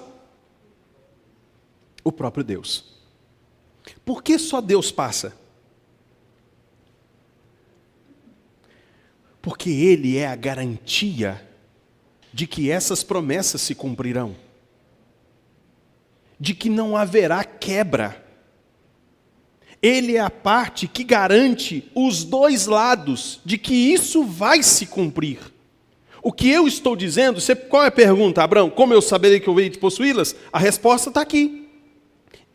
O próprio Deus. Por que só Deus passa? Porque Ele é a garantia de que essas promessas se cumprirão, de que não haverá quebra. Ele é a parte que garante os dois lados de que isso vai se cumprir. O que eu estou dizendo, qual é a pergunta, Abrão? Como eu saberei que eu hei de possuí-las? A resposta está aqui.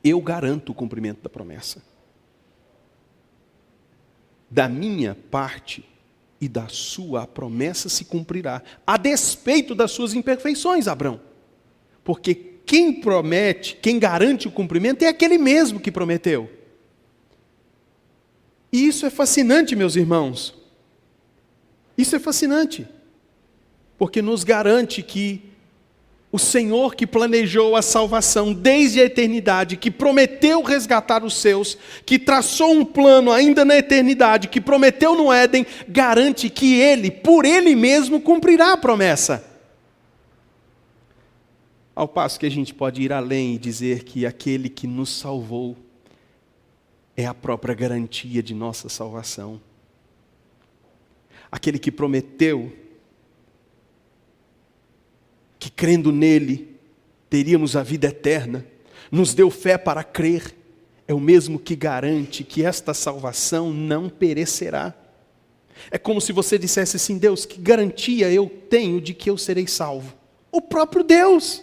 Eu garanto o cumprimento da promessa. Da minha parte e da sua, a promessa se cumprirá, a despeito das suas imperfeições, Abrão. Porque quem promete, quem garante o cumprimento é aquele mesmo que prometeu. E isso é fascinante, meus irmãos. Isso é fascinante. Porque nos garante que o Senhor que planejou a salvação desde a eternidade, que prometeu resgatar os seus, que traçou um plano ainda na eternidade, que prometeu no Éden, garante que Ele, por Ele mesmo, cumprirá a promessa. Ao passo que a gente pode ir além e dizer que aquele que nos salvou é a própria garantia de nossa salvação. Aquele que prometeu que crendo nele teríamos a vida eterna, nos deu fé para crer, é o mesmo que garante que esta salvação não perecerá. É como se você dissesse assim: Deus, que garantia eu tenho de que eu serei salvo? O próprio Deus.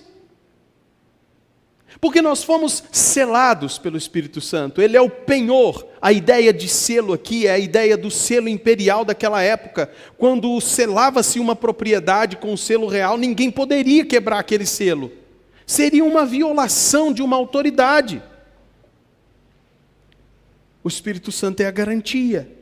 Porque nós fomos selados pelo Espírito Santo. Ele é o penhor. A ideia de selo aqui é a ideia do selo imperial daquela época. Quando selava-se uma propriedade com o selo real, ninguém poderia quebrar aquele selo. Seria uma violação de uma autoridade. O Espírito Santo é a garantia.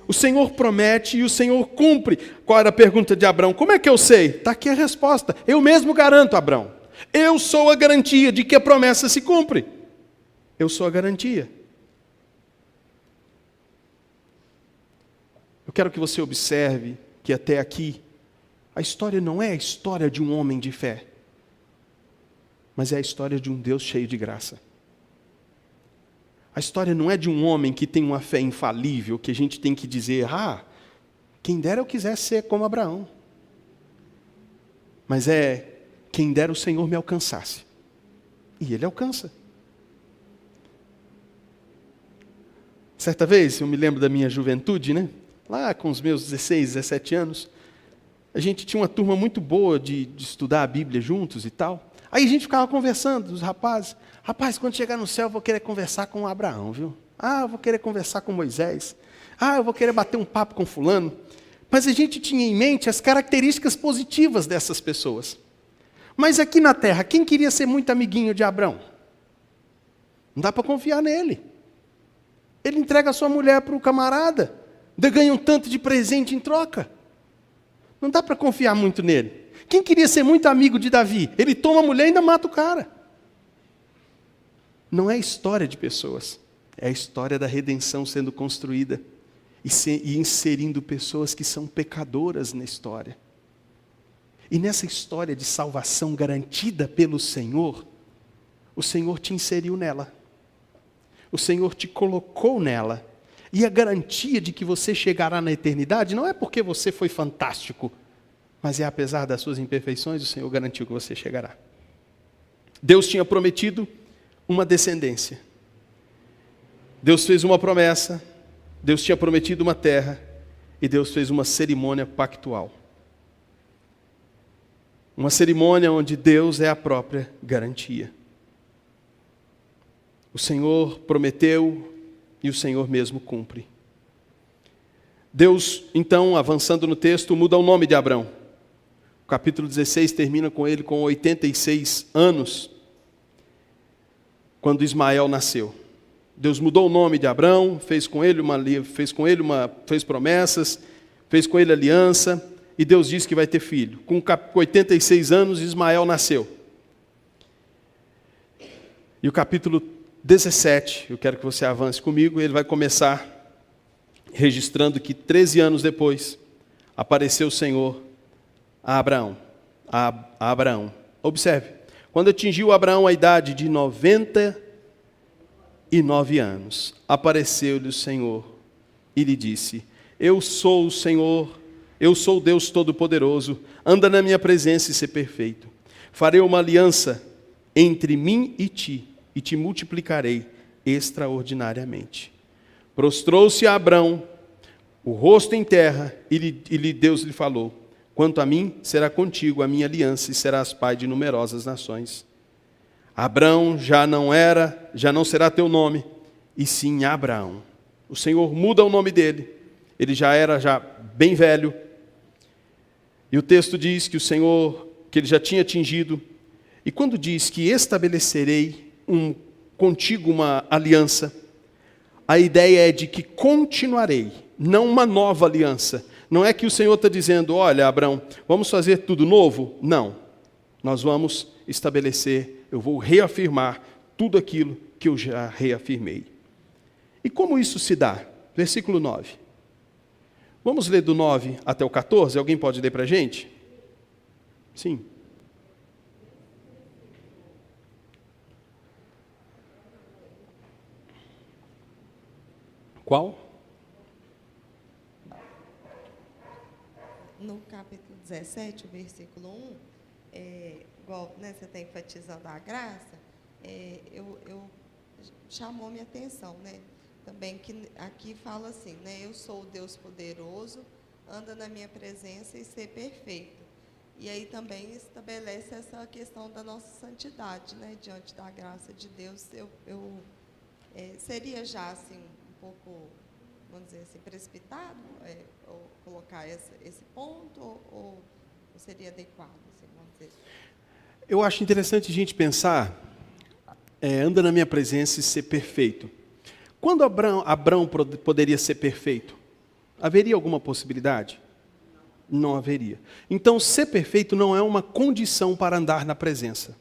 O Senhor promete e o Senhor cumpre. Qual era a pergunta de Abraão? Como é que eu sei? Está aqui a resposta. Eu mesmo garanto, Abraão. Eu sou a garantia de que a promessa se cumpre. Eu sou a garantia. Eu quero que você observe que até aqui, a história não é a história de um homem de fé, mas é a história de um Deus cheio de graça. A história não é de um homem que tem uma fé infalível, que a gente tem que dizer, quem dera eu quisesse ser como Abraão. Mas é, quem dera o Senhor me alcançasse. E Ele alcança. Certa vez, eu me lembro da minha juventude, né? Lá com os meus 16, 17 anos, a gente tinha uma turma muito boa de estudar a Bíblia juntos e tal. Aí a gente ficava conversando, os rapazes. Rapaz, quando chegar no céu, eu vou querer conversar com Abraão, viu? Eu vou querer conversar com Moisés. Eu vou querer bater um papo com fulano. Mas a gente tinha em mente as características positivas dessas pessoas. Mas aqui na terra, quem queria ser muito amiguinho de Abraão? Não dá para confiar nele. Ele entrega a sua mulher para o camarada, ganha um tanto de presente em troca. Não dá para confiar muito nele. Quem queria ser muito amigo de Davi? Ele toma a mulher e ainda mata o cara. Não é história de pessoas, é a história da redenção sendo construída e inserindo pessoas que são pecadoras na história. E nessa história de salvação garantida pelo Senhor, o Senhor te inseriu nela. O Senhor te colocou nela. E a garantia de que você chegará na eternidade não é porque você foi fantástico, mas é apesar das suas imperfeições, o Senhor garantiu que você chegará. Deus tinha prometido uma descendência. Deus fez uma promessa, Deus tinha prometido uma terra, e Deus fez uma cerimônia pactual. Uma cerimônia onde Deus é a própria garantia. O Senhor prometeu e o Senhor mesmo cumpre. Deus, então, avançando no texto, muda o nome de Abrão. O capítulo 16 termina com ele com 86 anos, quando Ismael nasceu. Deus mudou o nome de Abrão, fez promessas, fez com ele aliança, e Deus disse que vai ter filho. Com 86 anos, Ismael nasceu. E o capítulo 17, eu quero que você avance comigo, ele vai começar registrando que 13 anos depois, apareceu o Senhor a Abraão. Observe, quando atingiu Abraão a idade de 99 anos, apareceu-lhe o Senhor e lhe disse: Eu sou o Senhor, eu sou o Deus Todo-Poderoso, anda na minha presença e ser perfeito. Farei uma aliança entre mim e te multiplicarei extraordinariamente. Prostrou-se a Abrão, o rosto em terra, e Deus lhe falou: Quanto a mim, será contigo a minha aliança, e serás pai de numerosas nações. Abrão já não será teu nome, e sim Abraão. O Senhor muda o nome dele. Ele já era bem velho. E o texto diz que que ele já tinha atingido. E quando diz que estabelecerei contigo uma aliança, a ideia é de que continuarei, não uma nova aliança. Não é que o Senhor está dizendo: olha, Abraão, vamos fazer tudo novo? Não. Nós vamos estabelecer, eu vou reafirmar tudo aquilo que eu já reafirmei. E como isso se dá? Versículo 9. Vamos ler do 9 até o 14? Alguém pode ler para a gente? Sim. Qual? No capítulo 17, versículo 1, igual, né, você está enfatizando a graça, chamou minha atenção, né? Também que aqui fala assim, né? Eu sou o Deus poderoso, anda na minha presença e ser perfeito. E aí também estabelece essa questão da nossa santidade, né? Diante da graça de Deus, seria já assim um pouco, vamos dizer assim, precipitado ou colocar esse ponto, ou seria adequado, assim, vamos dizer? Eu acho interessante a gente pensar, anda na minha presença e ser perfeito. Quando Abrão poderia ser perfeito? Haveria alguma possibilidade? Não haveria. Então, ser perfeito não é uma condição para andar na presença.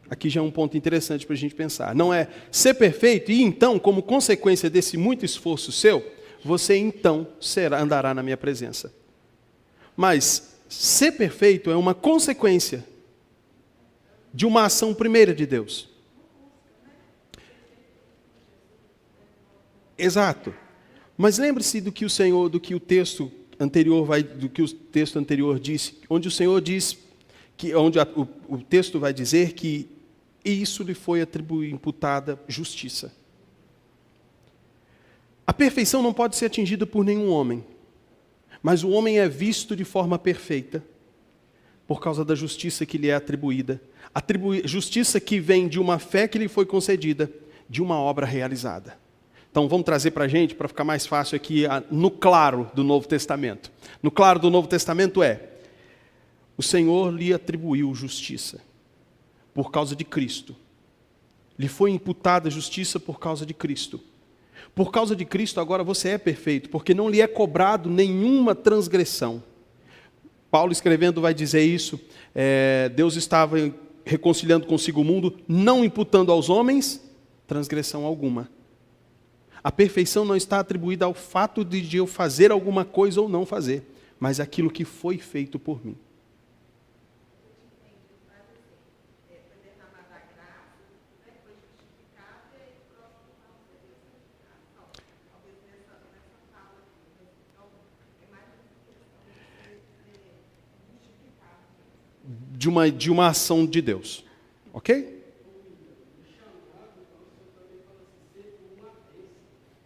Aqui já é um ponto interessante para a gente pensar. Não é ser perfeito e então, como consequência desse muito esforço seu, você então andará na minha presença. Mas ser perfeito é uma consequência de uma ação primeira de Deus. Exato. Mas lembre-se do que o texto anterior disse, onde o Senhor diz o texto vai dizer que isso lhe foi imputada justiça. A perfeição não pode ser atingida por nenhum homem, mas o homem é visto de forma perfeita por causa da justiça que lhe é atribuída, justiça que vem de uma fé que lhe foi concedida, de uma obra realizada. Então vamos trazer para a gente, para ficar mais fácil aqui, no claro do Novo Testamento. No claro do Novo Testamento o Senhor lhe atribuiu justiça por causa de Cristo. Lhe foi imputada justiça por causa de Cristo. Por causa de Cristo agora você é perfeito, porque não lhe é cobrado nenhuma transgressão. Paulo escrevendo vai dizer isso, Deus estava reconciliando consigo o mundo, não imputando aos homens transgressão alguma. A perfeição não está atribuída ao fato de eu fazer alguma coisa ou não fazer, mas aquilo que foi feito por mim. De uma ação de Deus. Ok?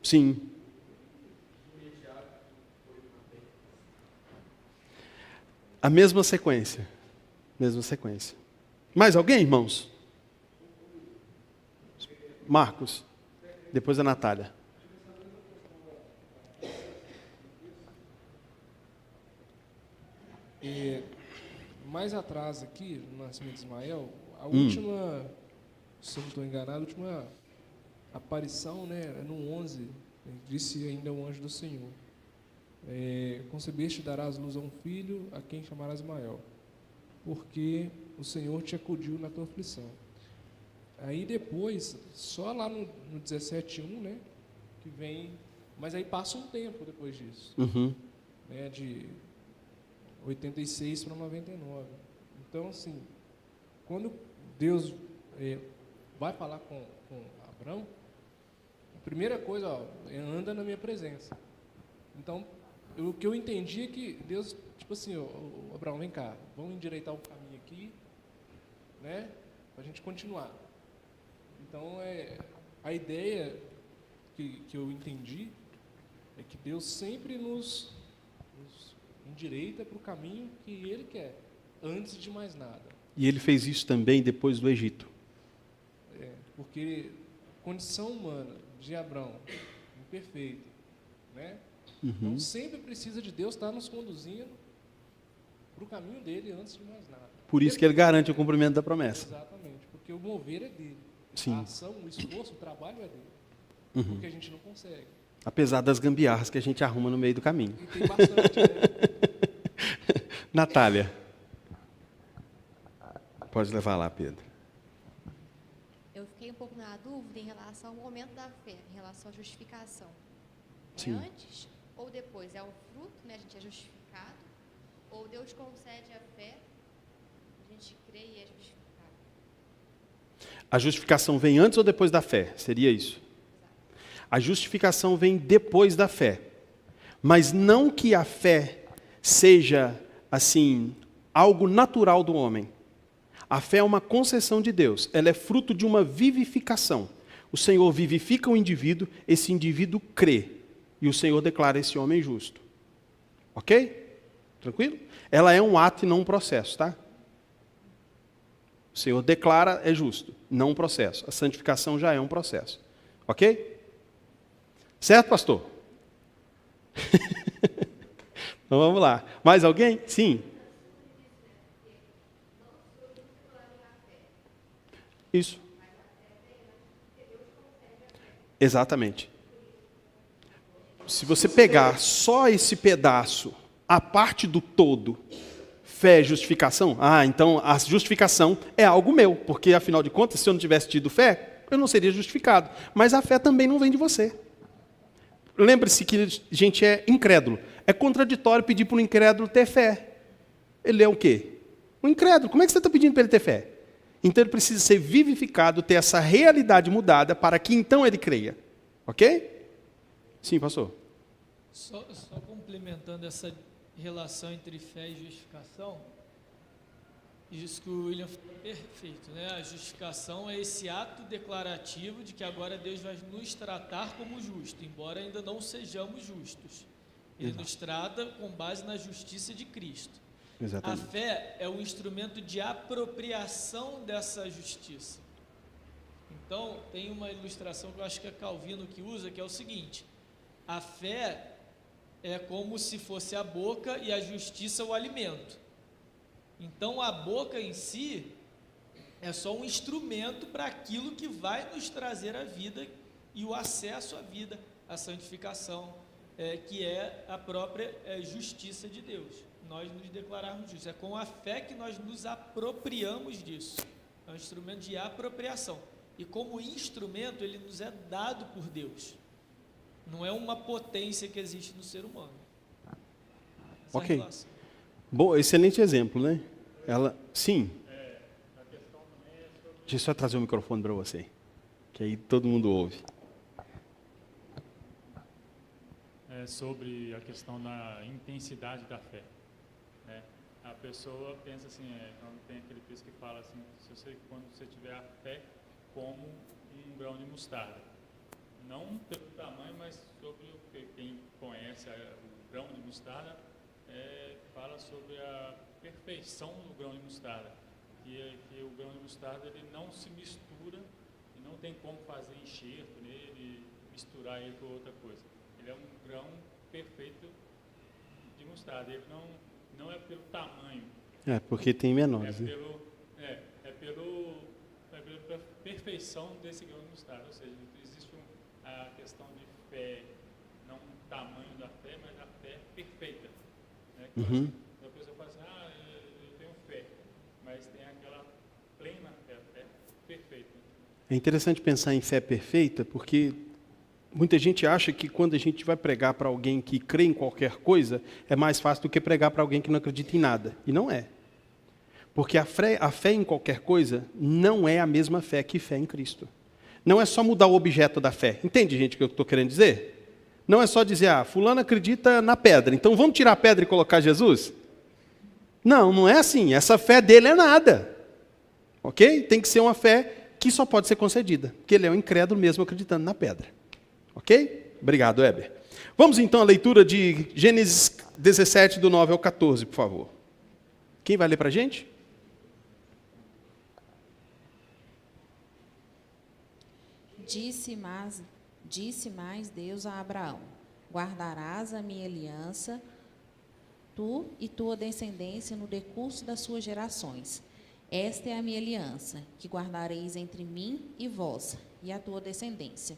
Sim. A mesma sequência. Mesma sequência. Mais alguém, irmãos? Marcos. Depois a Natália. Mais atrás aqui, no nascimento de Ismael, a última, se eu não estou enganado, a última aparição, né, é no 11, disse ainda o anjo do Senhor, concebeste e darás luz a um filho, a quem chamarás Ismael, porque o Senhor te acudiu na tua aflição. Aí depois, só lá no 17:1, né, que vem, mas aí passa um tempo depois disso, né, de 86 para 99. Então, assim, quando Deus vai falar com Abraão, a primeira coisa, anda na minha presença. Então, o que eu entendi é que Deus, tipo assim, Abraão, vem cá, vamos endireitar o caminho aqui, né, para a gente continuar. Então, a ideia que eu entendi é que Deus sempre nos endireita para o caminho que Ele quer, antes de mais nada. E Ele fez isso também depois do Egito. Porque a condição humana de Abraão, imperfeita, né? Então sempre precisa de Deus estar nos conduzindo para o caminho dele antes de mais nada. Por isso que Ele garante o cumprimento da promessa. Exatamente, porque o mover é dele. Sim. A ação, o esforço, o trabalho é dele. Porque a gente não consegue. Apesar das gambiarras que a gente arruma no meio do caminho. E tem bastante, né? Natália. Pode levar lá, Pedro. Eu fiquei um pouco na dúvida em relação ao momento da fé, em relação à justificação. Sim. Antes ou depois? É o fruto, né? A gente é justificado? Ou Deus concede a fé, a gente crê e é justificado? A justificação vem antes ou depois da fé? Seria isso? A justificação vem depois da fé. Mas não que a fé seja, assim, algo natural do homem. A fé é uma concessão de Deus. Ela é fruto de uma vivificação. O Senhor vivifica o indivíduo, esse indivíduo crê. E o Senhor declara esse homem justo. Ok? Tranquilo? Ela é um ato e não um processo, tá? O Senhor declara, é justo, não um processo. A santificação já é um processo. Ok? Certo, pastor? Então vamos lá. Mais alguém? Sim. Isso. Exatamente. Se você pegar só esse pedaço, a parte do todo, fé e justificação, então a justificação é algo meu, porque afinal de contas, se eu não tivesse tido fé, eu não seria justificado. Mas a fé também não vem de você. Lembre-se que a gente é incrédulo. É contraditório pedir para um incrédulo ter fé. Ele é o quê? Um incrédulo. Como é que você está pedindo para ele ter fé? Então ele precisa ser vivificado, ter essa realidade mudada para que então ele creia. Ok? Sim, pastor. Só complementando essa relação entre fé e justificação, isso que o William falou é perfeito, né? A justificação é esse ato declarativo de que agora Deus vai nos tratar como justo, embora ainda não sejamos justos. Ele nos trata com base na justiça de Cristo. Exatamente. A fé é um instrumento de apropriação dessa justiça. Então, tem uma ilustração que eu acho que é Calvino que usa, que é o seguinte: a fé é como se fosse a boca e a justiça o alimento. Então, a boca em si é só um instrumento para aquilo que vai nos trazer a vida e o acesso à vida, a santificação, que é a própria justiça de Deus. Nós nos declararmos justos. É com a fé que nós nos apropriamos disso. É um instrumento de apropriação. E como instrumento, ele nos é dado por Deus. Não é uma potência que existe no ser humano. Ok. Relação. Bom, excelente exemplo, né? Ela, sim. Deixa eu só trazer o microfone para você, que aí todo mundo ouve. Sobre a questão da intensidade da fé. Né? A pessoa pensa assim, quando tem aquele texto que fala assim, quando você tiver a fé como um grão de mostarda. Não pelo tamanho, mas sobre quem conhece o grão de mostarda, fala sobre a perfeição do grão de mostarda. Que o grão de mostarda ele não se mistura e não tem como fazer enxerto nele, misturar ele com outra coisa. Ele é um grão perfeito de mostarda. Ele não é pelo tamanho. Porque tem menores. Pela perfeição desse grão de mostarda. Ou seja, existe a questão de fé, não o tamanho da fé, mas a fé perfeita. Né? A pessoa fala assim, eu tenho fé, mas tem aquela plena fé, a fé perfeita. É interessante pensar em fé perfeita, porque muita gente acha que quando a gente vai pregar para alguém que crê em qualquer coisa, é mais fácil do que pregar para alguém que não acredita em nada. E não é. Porque a fé em qualquer coisa não é a mesma fé que fé em Cristo. Não é só mudar o objeto da fé. Entende, gente, o que eu estou querendo dizer? Não é só dizer, fulano acredita na pedra, então vamos tirar a pedra e colocar Jesus? Não é assim. Essa fé dele é nada. Ok? Tem que ser uma fé que só pode ser concedida, porque ele é um incrédulo mesmo acreditando na pedra. Ok? Obrigado, Heber. Vamos então à leitura de Gênesis 17, do 9 ao 14, por favor. Quem vai ler para a gente? Disse mais Deus a Abraão: guardarás a minha aliança, tu e tua descendência no decurso das suas gerações. Esta é a minha aliança, que guardareis entre mim e vós, e a tua descendência.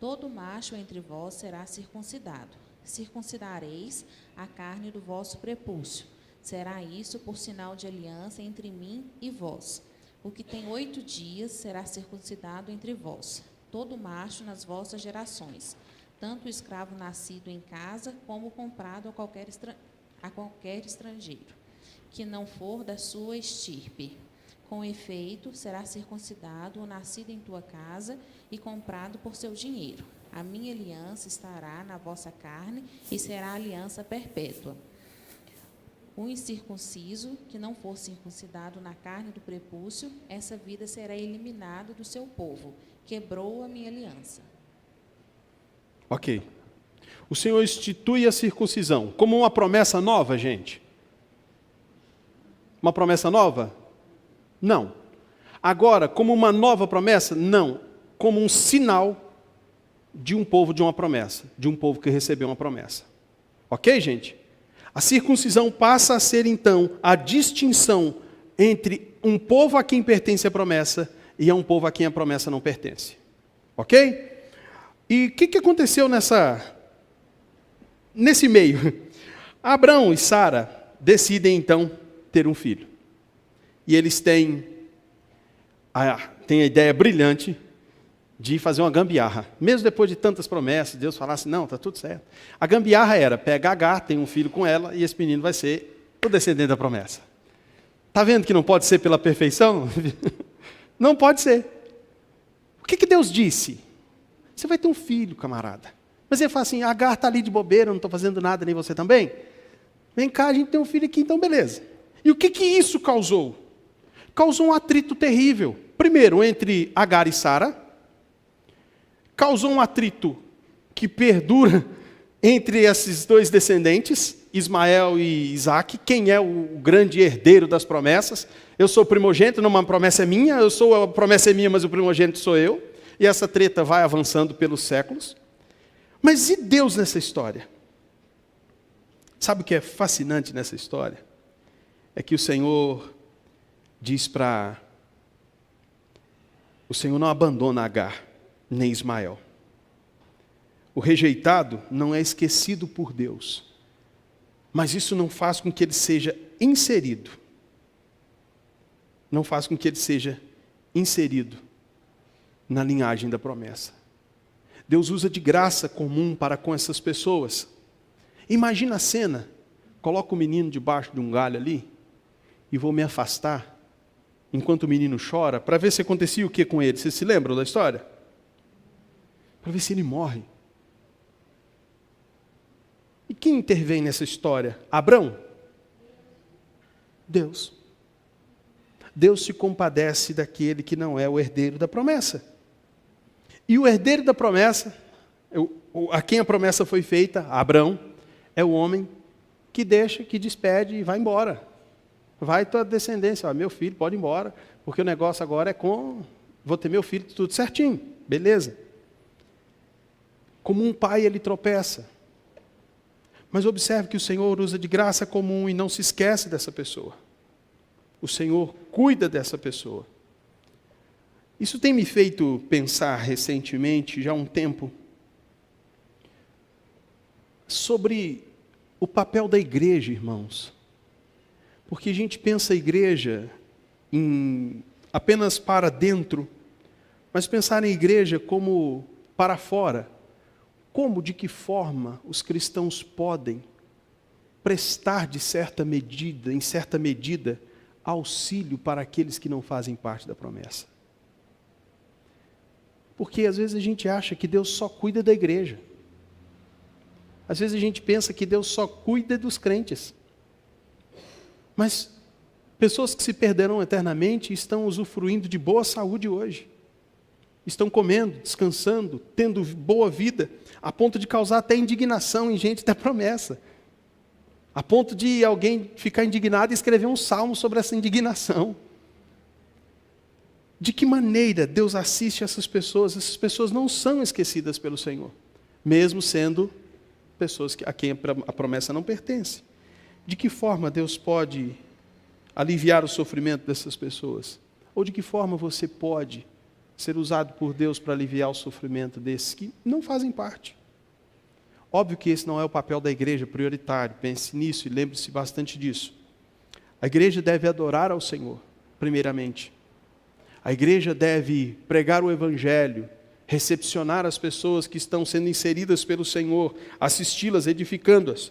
Todo macho entre vós será circuncidado. Circuncidareis a carne do vosso prepúcio. Será isso por sinal de aliança entre mim e vós. O que tem 8 dias será circuncidado entre vós. Todo macho nas vossas gerações, tanto o escravo nascido em casa, como comprado a qualquer estrangeiro, que não for da sua estirpe. Com efeito, será circuncidado o nascido em tua casa e comprado por seu dinheiro. A minha aliança estará na vossa carne e será aliança perpétua. O incircunciso, que não for circuncidado na carne do prepúcio, essa vida será eliminada do seu povo. Quebrou a minha aliança. Ok. O Senhor institui a circuncisão como uma promessa nova, gente. Uma promessa nova? Não. Agora, como uma nova promessa? Não. Como um sinal de um povo de uma promessa, de um povo que recebeu uma promessa. Ok, gente? A circuncisão passa a ser, então, a distinção entre um povo a quem pertence a promessa e a um povo a quem a promessa não pertence. Ok? E o que aconteceu nesse meio? Abrão e Sara decidem, então, ter um filho. E eles têm a ideia brilhante de fazer uma gambiarra. Mesmo depois de tantas promessas, Deus falasse, não, está tudo certo. A gambiarra era, pega Agar, tem um filho com ela, e esse menino vai ser o descendente da promessa. Está vendo que não pode ser pela perfeição? Não pode ser. O que Deus disse? Você vai ter um filho, camarada. Mas ele fala assim, Agar está ali de bobeira, eu não estou fazendo nada, nem você também. Vem cá, a gente tem um filho aqui, então beleza. E o que isso causou? Causou um atrito terrível. Primeiro, entre Agar e Sara. Causou um atrito que perdura entre esses dois descendentes, Ismael e Isaque. Quem é o grande herdeiro das promessas? Eu sou o primogênito, não, uma promessa é minha. A promessa é minha, mas o primogênito sou eu. E essa treta vai avançando pelos séculos. Mas e Deus nessa história? Sabe o que é fascinante nessa história? É que o Senhor diz para... O Senhor não abandona Agar, nem Ismael. O rejeitado não é esquecido por Deus, mas isso não faz com que ele seja inserido. Não faz com que ele seja inserido na linhagem da promessa. Deus usa de graça comum para com essas pessoas. Imagina a cena, coloca o menino debaixo de um galho ali e vou me afastar enquanto o menino chora, para ver se acontecia o que com ele. Vocês se lembram da história? Para ver se ele morre. E quem intervém nessa história? Abrão? Deus. Deus se compadece daquele que não é o herdeiro da promessa. E o herdeiro da promessa, a quem a promessa foi feita, Abrão, é o homem que deixa, que despede e vai embora. Vai tua descendência, meu filho, pode ir embora, porque o negócio agora é vou ter meu filho tudo certinho, beleza. Como um pai, ele tropeça. Mas observe que o Senhor usa de graça comum e não se esquece dessa pessoa. O Senhor cuida dessa pessoa. Isso tem me feito pensar recentemente, já há um tempo, sobre o papel da igreja, irmãos. Porque a gente pensa a igreja apenas para dentro, mas pensar em igreja como para fora. Como, de que forma os cristãos podem prestar em certa medida, auxílio para aqueles que não fazem parte da promessa? Porque às vezes a gente acha que Deus só cuida da igreja. Às vezes a gente pensa que Deus só cuida dos crentes. Mas pessoas que se perderão eternamente estão usufruindo de boa saúde hoje. Estão comendo, descansando, tendo boa vida, a ponto de causar até indignação em gente da promessa. A ponto de alguém ficar indignado e escrever um salmo sobre essa indignação. De que maneira Deus assiste essas pessoas? Essas pessoas não são esquecidas pelo Senhor, mesmo sendo pessoas a quem a promessa não pertence. De que forma Deus pode aliviar o sofrimento dessas pessoas? Ou de que forma você pode ser usado por Deus para aliviar o sofrimento desses que não fazem parte? Óbvio que esse não é o papel da igreja prioritário, pense nisso e lembre-se bastante disso. A igreja deve adorar ao Senhor, primeiramente. A igreja deve pregar o Evangelho, recepcionar as pessoas que estão sendo inseridas pelo Senhor, assisti-las, edificando-as.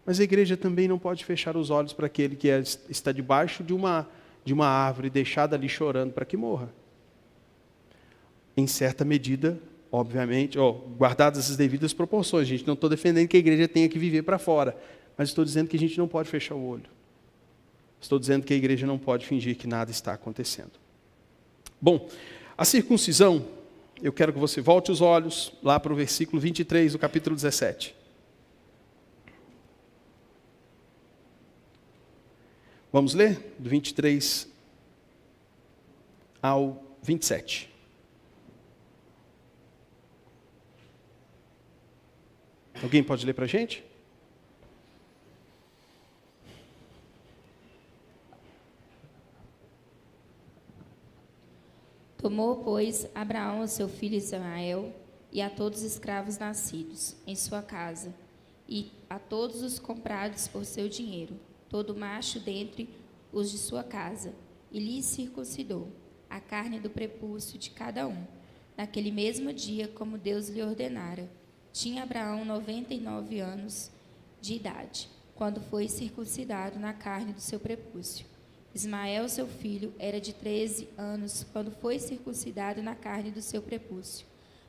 Mas a igreja também não pode fechar os olhos para aquele que está debaixo de uma árvore, deixada ali chorando para que morra. Em certa medida, obviamente, guardadas as devidas proporções. Gente, não estou defendendo que a igreja tenha que viver para fora, mas estou dizendo que a gente não pode fechar o olho. Estou dizendo que a igreja não pode fingir que nada está acontecendo. Bom, a circuncisão, eu quero que você volte os olhos lá para o versículo 23 do capítulo 17. Vamos ler? Do 23 ao 27. Alguém pode ler para a gente? Tomou, pois, Abraão a seu filho Ismael e a todos os escravos nascidos em sua casa, e a todos os comprados por seu dinheiro, todo macho dentre os de sua casa, e lhes circuncidou a carne do prepúcio de cada um, naquele mesmo dia, como Deus lhe ordenara. Tinha Abraão 99 anos de idade, quando foi circuncidado na carne do seu prepúcio. Ismael, seu filho, era de 13 anos, quando foi circuncidado na carne do seu prepúcio.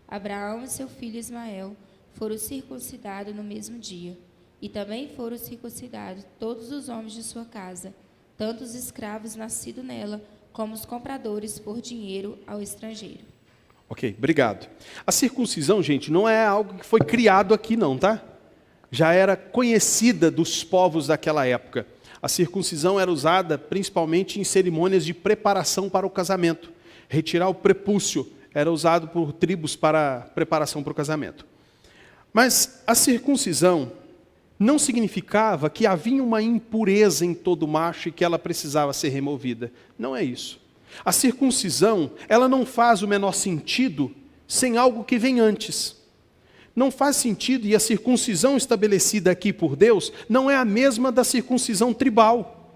Abraão e seu filho Ismael foram circuncidados no mesmo dia. E também foram circuncidados todos os homens de sua casa, tanto os escravos nascidos nela, como os compradores por dinheiro ao estrangeiro. Ok, obrigado. A circuncisão, gente, não é algo que foi criado aqui não, tá? Já era conhecida dos povos daquela época. A circuncisão era usada principalmente em cerimônias de preparação para o casamento. Retirar o prepúcio era usado por tribos para preparação para o casamento. Mas a circuncisão não significava que havia uma impureza em todo macho e que ela precisava ser removida. Não é isso. A circuncisão, ela não faz o menor sentido sem algo que vem antes. Não faz sentido, e a circuncisão estabelecida aqui por Deus não é a mesma da circuncisão tribal,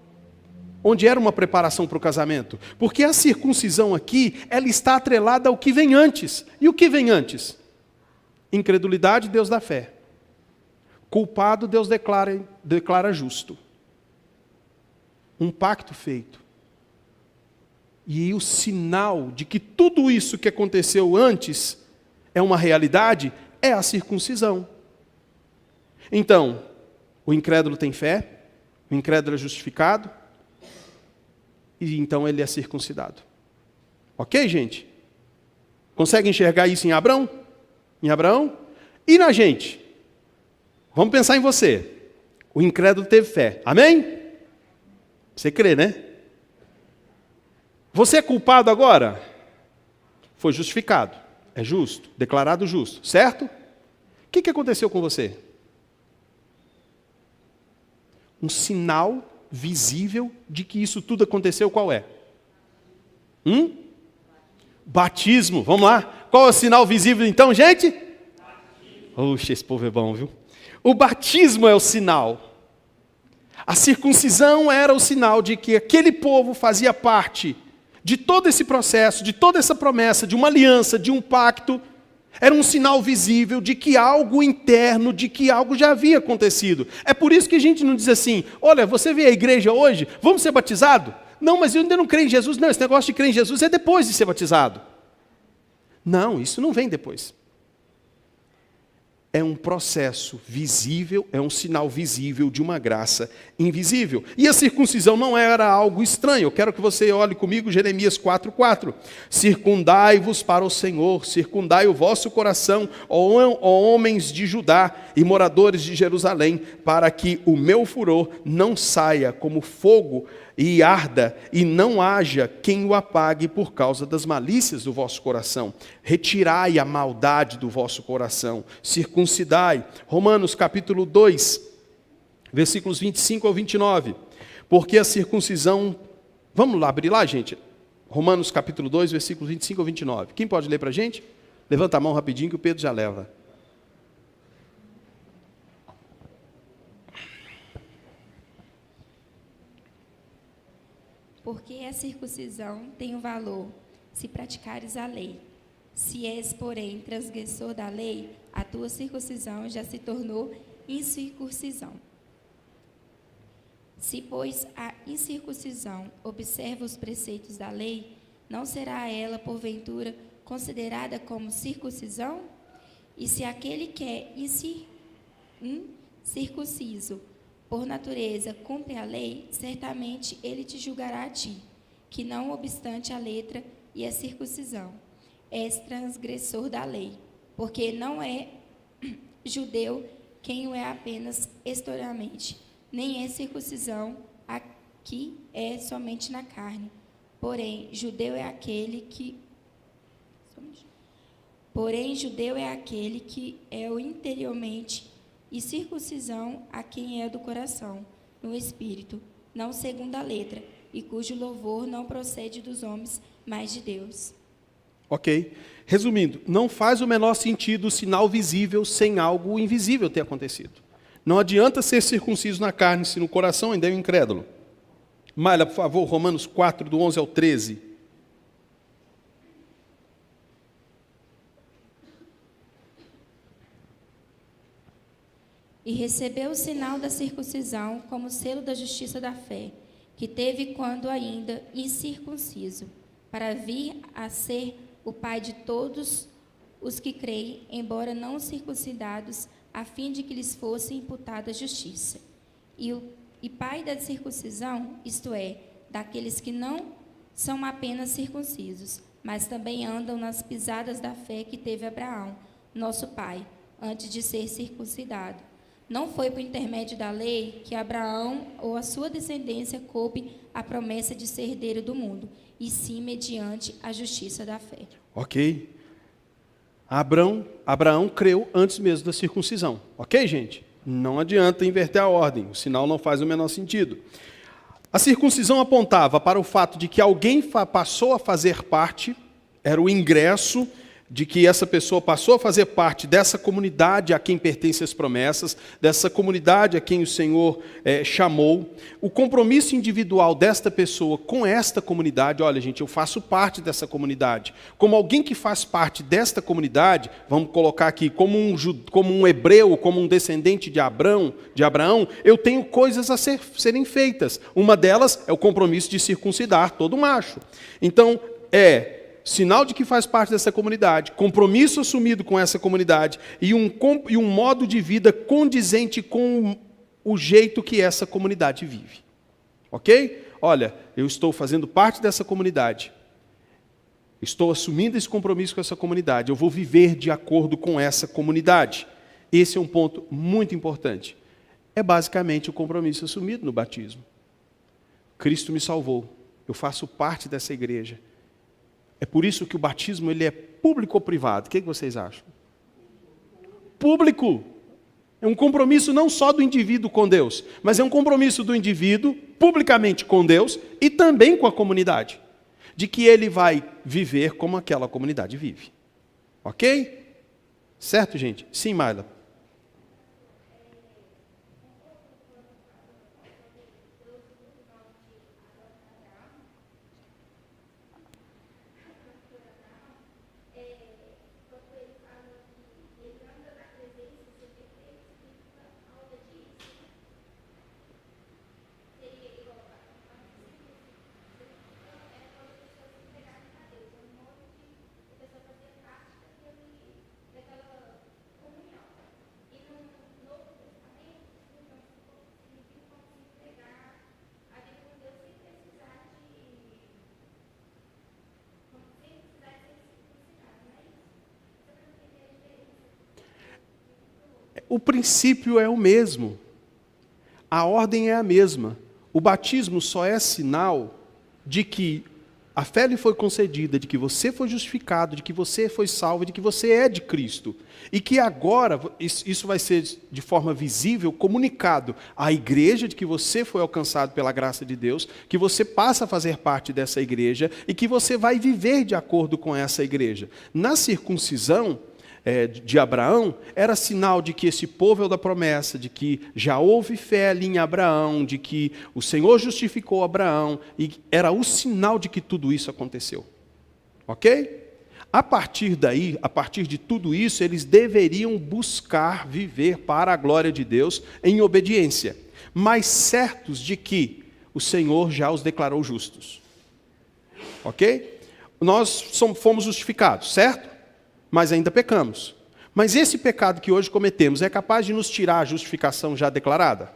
onde era uma preparação para o casamento. Porque a circuncisão aqui, ela está atrelada ao que vem antes. E o que vem antes? Incredulidade, Deus dá fé. Culpado, Deus declara justo. Um pacto feito. E o sinal de que tudo isso que aconteceu antes é uma realidade é a circuncisão. Então, o incrédulo tem fé, o incrédulo é justificado, e então ele é circuncidado. Ok, gente? Consegue enxergar isso em Abraão? Em Abraão? E na gente? Vamos pensar em você. O incrédulo teve fé. Amém? Você crê, né? Você é culpado agora? Foi justificado. É justo, declarado justo, certo? O que aconteceu com você? Um sinal visível de que isso tudo aconteceu, qual é? Batismo, vamos lá. Qual é o sinal visível então, gente? Oxe, esse povo é bom, viu? O batismo é o sinal. A circuncisão era o sinal de que aquele povo fazia parte de todo esse processo, de toda essa promessa, de uma aliança, de um pacto. Era um sinal visível de que algo interno, de que algo já havia acontecido. É por isso que a gente não diz assim, olha, você veio à igreja hoje, vamos ser batizado? Não, mas eu ainda não creio em Jesus. Não, esse negócio de crer em Jesus é depois de ser batizado. Não, isso não vem depois. É um processo visível, é um sinal visível de uma graça invisível. E a circuncisão não era algo estranho. Eu quero que você olhe comigo Jeremias 4:4. Circundai-vos para o Senhor, circundai o vosso coração, ó homens de Judá e moradores de Jerusalém, para que o meu furor não saia como fogo e arda, e não haja quem o apague por causa das malícias do vosso coração. Retirai a maldade do vosso coração, circuncidai. Romanos capítulo 2, versículos 25 ao 29. Porque a circuncisão... Vamos lá, abrir lá, gente? Romanos capítulo 2, versículos 25 ao 29. Quem pode ler para a gente? Levanta a mão rapidinho que o Pedro já leva. Porque a circuncisão tem um valor, se praticares a lei. Se és, porém, transgressor da lei, a tua circuncisão já se tornou incircuncisão. Se, pois, a incircuncisão observa os preceitos da lei, não será ela, porventura, considerada como circuncisão? E se aquele que é incircunciso, por natureza, cumpre a lei, certamente ele te julgará a ti, que não obstante a letra e a circuncisão, és transgressor da lei, porque não é judeu quem o é apenas exteriormente, nem é circuncisão que é somente na carne. Porém, judeu é aquele que é o interiormente, e circuncisão a quem é do coração, no espírito, não segundo a letra, e cujo louvor não procede dos homens, mas de Deus. Ok. Resumindo, não faz o menor sentido o sinal visível sem algo invisível ter acontecido. Não adianta ser circunciso na carne se no coração ainda é um incrédulo. Malha, por favor, Romanos 4, do 11 ao 13. E recebeu o sinal da circuncisão como selo da justiça da fé, que teve quando ainda incircunciso, para vir a ser o pai de todos os que creem, embora não circuncidados, a fim de que lhes fosse imputada a justiça. E pai da circuncisão, isto é, daqueles que não são apenas circuncisos, mas também andam nas pisadas da fé que teve Abraão, nosso pai, antes de ser circuncidado. Não foi por intermédio da lei que Abraão ou a sua descendência coube a promessa de ser herdeiro do mundo, e sim mediante a justiça da fé. Ok. Abraão creu antes mesmo da circuncisão. Ok, gente? Não adianta inverter a ordem, o sinal não faz o menor sentido. A circuncisão apontava para o fato de que alguém passou a fazer parte, era o ingresso de que essa pessoa passou a fazer parte dessa comunidade a quem pertencem as promessas, dessa comunidade a quem o Senhor chamou. O compromisso individual desta pessoa com esta comunidade, olha gente, eu faço parte dessa comunidade. Como alguém que faz parte desta comunidade, vamos colocar aqui, como um hebreu, como um descendente de Abraão, eu tenho coisas a serem feitas. Uma delas é o compromisso de circuncidar todo macho. Então, sinal de que faz parte dessa comunidade, compromisso assumido com essa comunidade e um modo de vida condizente com o jeito que essa comunidade vive. Ok? Olha, eu estou fazendo parte dessa comunidade, estou assumindo esse compromisso com essa comunidade, eu vou viver de acordo com essa comunidade. Esse é um ponto muito importante. É basicamente o compromisso assumido no batismo. Cristo me salvou, eu faço parte dessa igreja. É por isso que o batismo ele é público ou privado? O que vocês acham? Público. É um compromisso não só do indivíduo com Deus, mas é um compromisso do indivíduo publicamente com Deus e também com a comunidade. De que ele vai viver como aquela comunidade vive. Ok? Certo, gente? Sim, Mayla. O princípio é o mesmo. A ordem é a mesma. O batismo só é sinal de que a fé lhe foi concedida, de que você foi justificado, de que você foi salvo, de que você é de Cristo. E que agora isso vai ser de forma visível comunicado à igreja de que você foi alcançado pela graça de Deus, que você passa a fazer parte dessa igreja e que você vai viver de acordo com essa igreja. Na circuncisão de Abraão, era sinal de que esse povo é o da promessa, de que já houve fé ali em Abraão, de que o Senhor justificou Abraão, e era o sinal de que tudo isso aconteceu. Ok? A partir daí, a partir de tudo isso, eles deveriam buscar viver para a glória de Deus em obediência, mas certos de que o Senhor já os declarou justos. Ok? Nós fomos justificados, certo? Mas ainda pecamos. Mas esse pecado que hoje cometemos é capaz de nos tirar a justificação já declarada?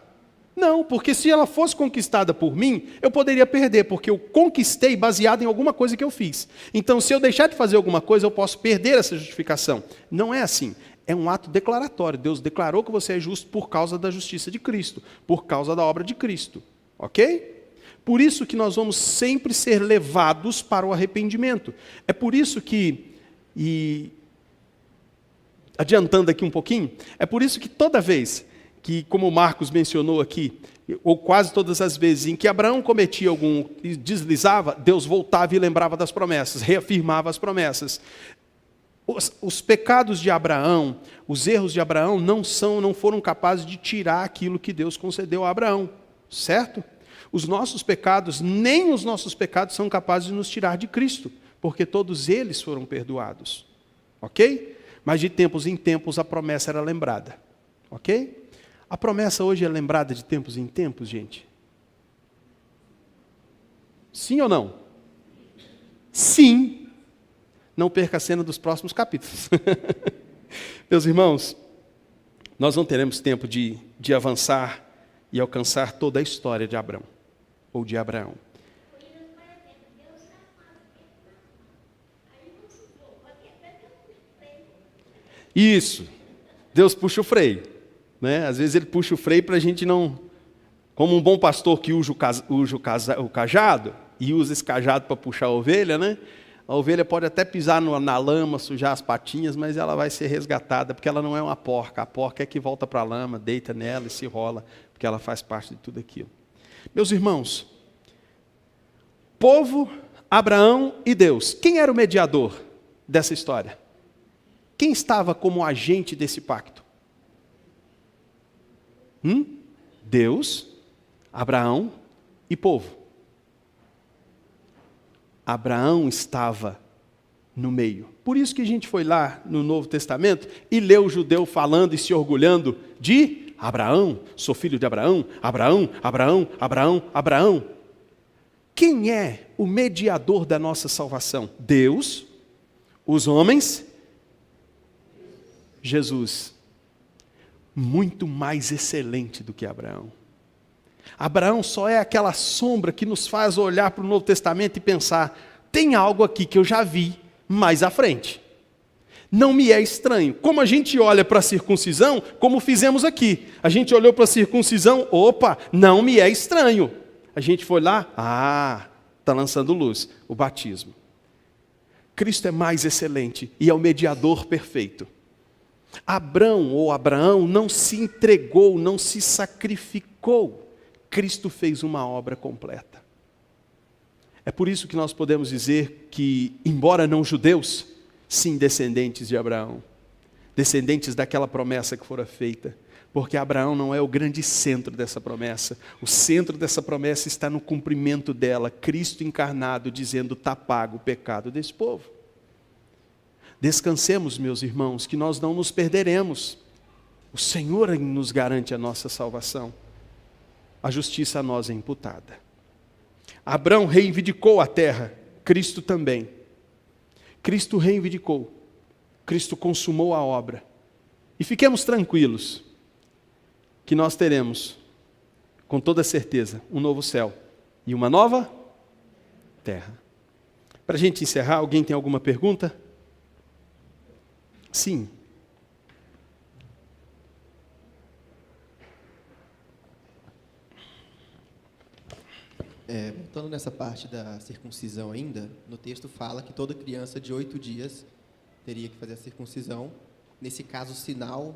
Não, porque se ela fosse conquistada por mim, eu poderia perder, porque eu conquistei baseado em alguma coisa que eu fiz. Então, se eu deixar de fazer alguma coisa, eu posso perder essa justificação. Não é assim. É um ato declaratório. Deus declarou que você é justo por causa da justiça de Cristo, por causa da obra de Cristo. Ok? Por isso que nós vamos sempre ser levados para o arrependimento. É por isso que, adiantando aqui um pouquinho, é por isso que toda vez que, como o Marcos mencionou aqui, ou quase todas as vezes em que Abraão cometia algum e deslizava, Deus voltava e lembrava das promessas, reafirmava as promessas. Os pecados de Abraão, os erros de Abraão não foram capazes de tirar aquilo que Deus concedeu a Abraão, certo? Os nossos pecados, nem os nossos pecados são capazes de nos tirar de Cristo, porque todos eles foram perdoados, ok? Mas de tempos em tempos a promessa era lembrada, ok? A promessa hoje é lembrada de tempos em tempos, gente? Sim ou não? Sim. Não perca a cena dos próximos capítulos. Meus irmãos, nós não teremos tempo de avançar e alcançar toda a história de Abraão, ou de Abraão. Isso, Deus puxa o freio, né? Às vezes Ele puxa o freio para a gente não, como um bom pastor que usa o cajado, e usa esse cajado para puxar a ovelha, né? A ovelha pode até pisar na lama, sujar as patinhas, mas ela vai ser resgatada, porque ela não é uma porca. A porca é que volta para a lama, deita nela e se rola, porque ela faz parte de tudo aquilo. Meus irmãos, povo, Abraão e Deus. Quem era o mediador dessa história? Quem estava como agente desse pacto? Deus, Abraão e povo. Abraão estava no meio. Por isso que a gente foi lá no Novo Testamento e leu o judeu falando e se orgulhando de Abraão, sou filho de Abraão, Abraão, Abraão, Abraão, Abraão. Quem é o mediador da nossa salvação? Deus, os homens, Jesus. Muito mais excelente do que Abraão. Abraão só é aquela sombra que nos faz olhar para o Novo Testamento e pensar, tem algo aqui que eu já vi mais à frente. Não me é estranho. Como a gente olha para a circuncisão, como fizemos aqui. A gente olhou para a circuncisão, opa, não me é estranho. A gente foi lá, está lançando luz, o batismo. Cristo é mais excelente e é o mediador perfeito. Abraão não se entregou, não se sacrificou. Cristo fez uma obra completa. É por isso que nós podemos dizer que, embora não judeus, sim, descendentes de Abraão, descendentes daquela promessa que fora feita, porque Abraão não é o grande centro dessa promessa. O centro dessa promessa está no cumprimento dela, Cristo encarnado, dizendo, está pago o pecado desse povo. Descansemos, meus irmãos, que nós não nos perderemos. O Senhor nos garante a nossa salvação. A justiça a nós é imputada. Abraão reivindicou a terra, Cristo também. Cristo reivindicou, Cristo consumou a obra. E fiquemos tranquilos, que nós teremos, com toda certeza, um novo céu e uma nova terra. Para a gente encerrar, alguém tem alguma pergunta? Sim. Voltando nessa parte da circuncisão ainda, no texto fala que toda criança de 8 dias teria que fazer a circuncisão. Nesse caso, o sinal,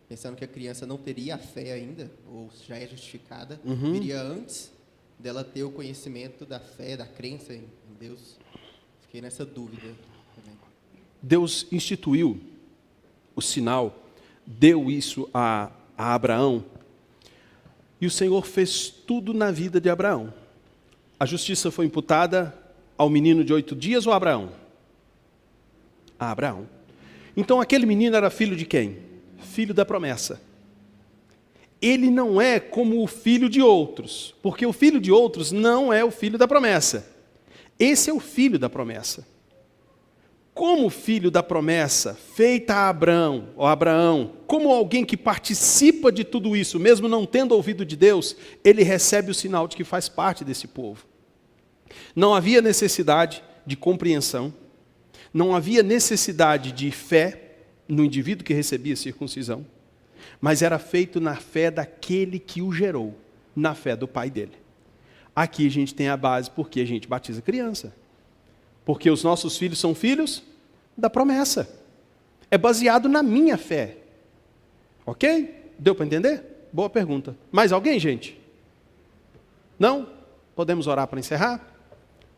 pensando que a criança não teria a fé ainda, ou já é justificada, viria antes dela ter o conhecimento da fé, da crença em Deus. Fiquei nessa dúvida também. Deus instituiu o sinal, deu isso a Abraão, e o Senhor fez tudo na vida de Abraão. A justiça foi imputada ao menino de 8 dias ou a Abraão? A Abraão. Então aquele menino era filho de quem? Filho da promessa. Ele não é como o filho de outros, porque o filho de outros não é o filho da promessa. Esse é o filho da promessa. Como filho da promessa, feita a Abraão, como alguém que participa de tudo isso, mesmo não tendo ouvido de Deus, ele recebe o sinal de que faz parte desse povo. Não havia necessidade de compreensão, não havia necessidade de fé no indivíduo que recebia a circuncisão, mas era feito na fé daquele que o gerou, na fé do pai dele. Aqui a gente tem a base porque a gente batiza criança. Porque os nossos filhos são filhos da promessa. É baseado na minha fé. Ok? Deu para entender? Boa pergunta. Mais alguém, gente? Não? Podemos orar para encerrar?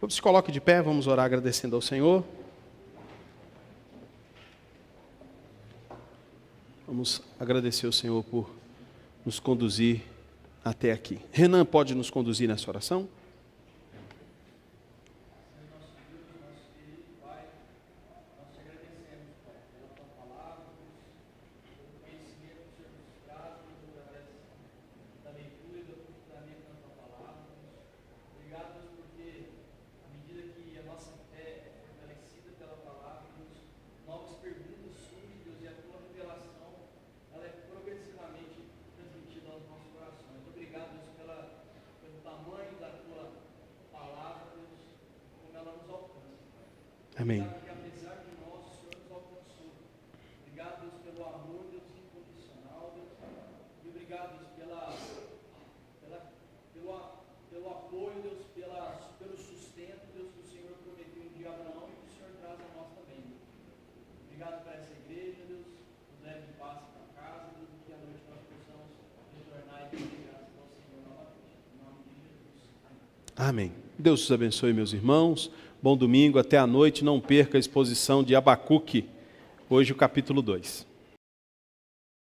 Se coloque de pé, vamos orar agradecendo ao Senhor. Vamos agradecer ao Senhor por nos conduzir até aqui. Renan pode nos conduzir nessa oração? Amém. Obrigado, Deus, pelo amor, Deus, incondicional, Deus. E obrigado, Deus, pelo apoio, Deus, pelo sustento, Deus, que o Senhor prometeu em dia a Abraão e que o Senhor traz a nós também. Obrigado por essa igreja, Deus. Nos leve em paz para casa, Deus, e que à noite nós possamos retornar e pedir graças ao Senhor novamente. Em nome de Jesus. Amém. Amém. Deus os abençoe, meus irmãos. Bom domingo, até a noite. Não perca a exposição de Abacuque, hoje o capítulo 2.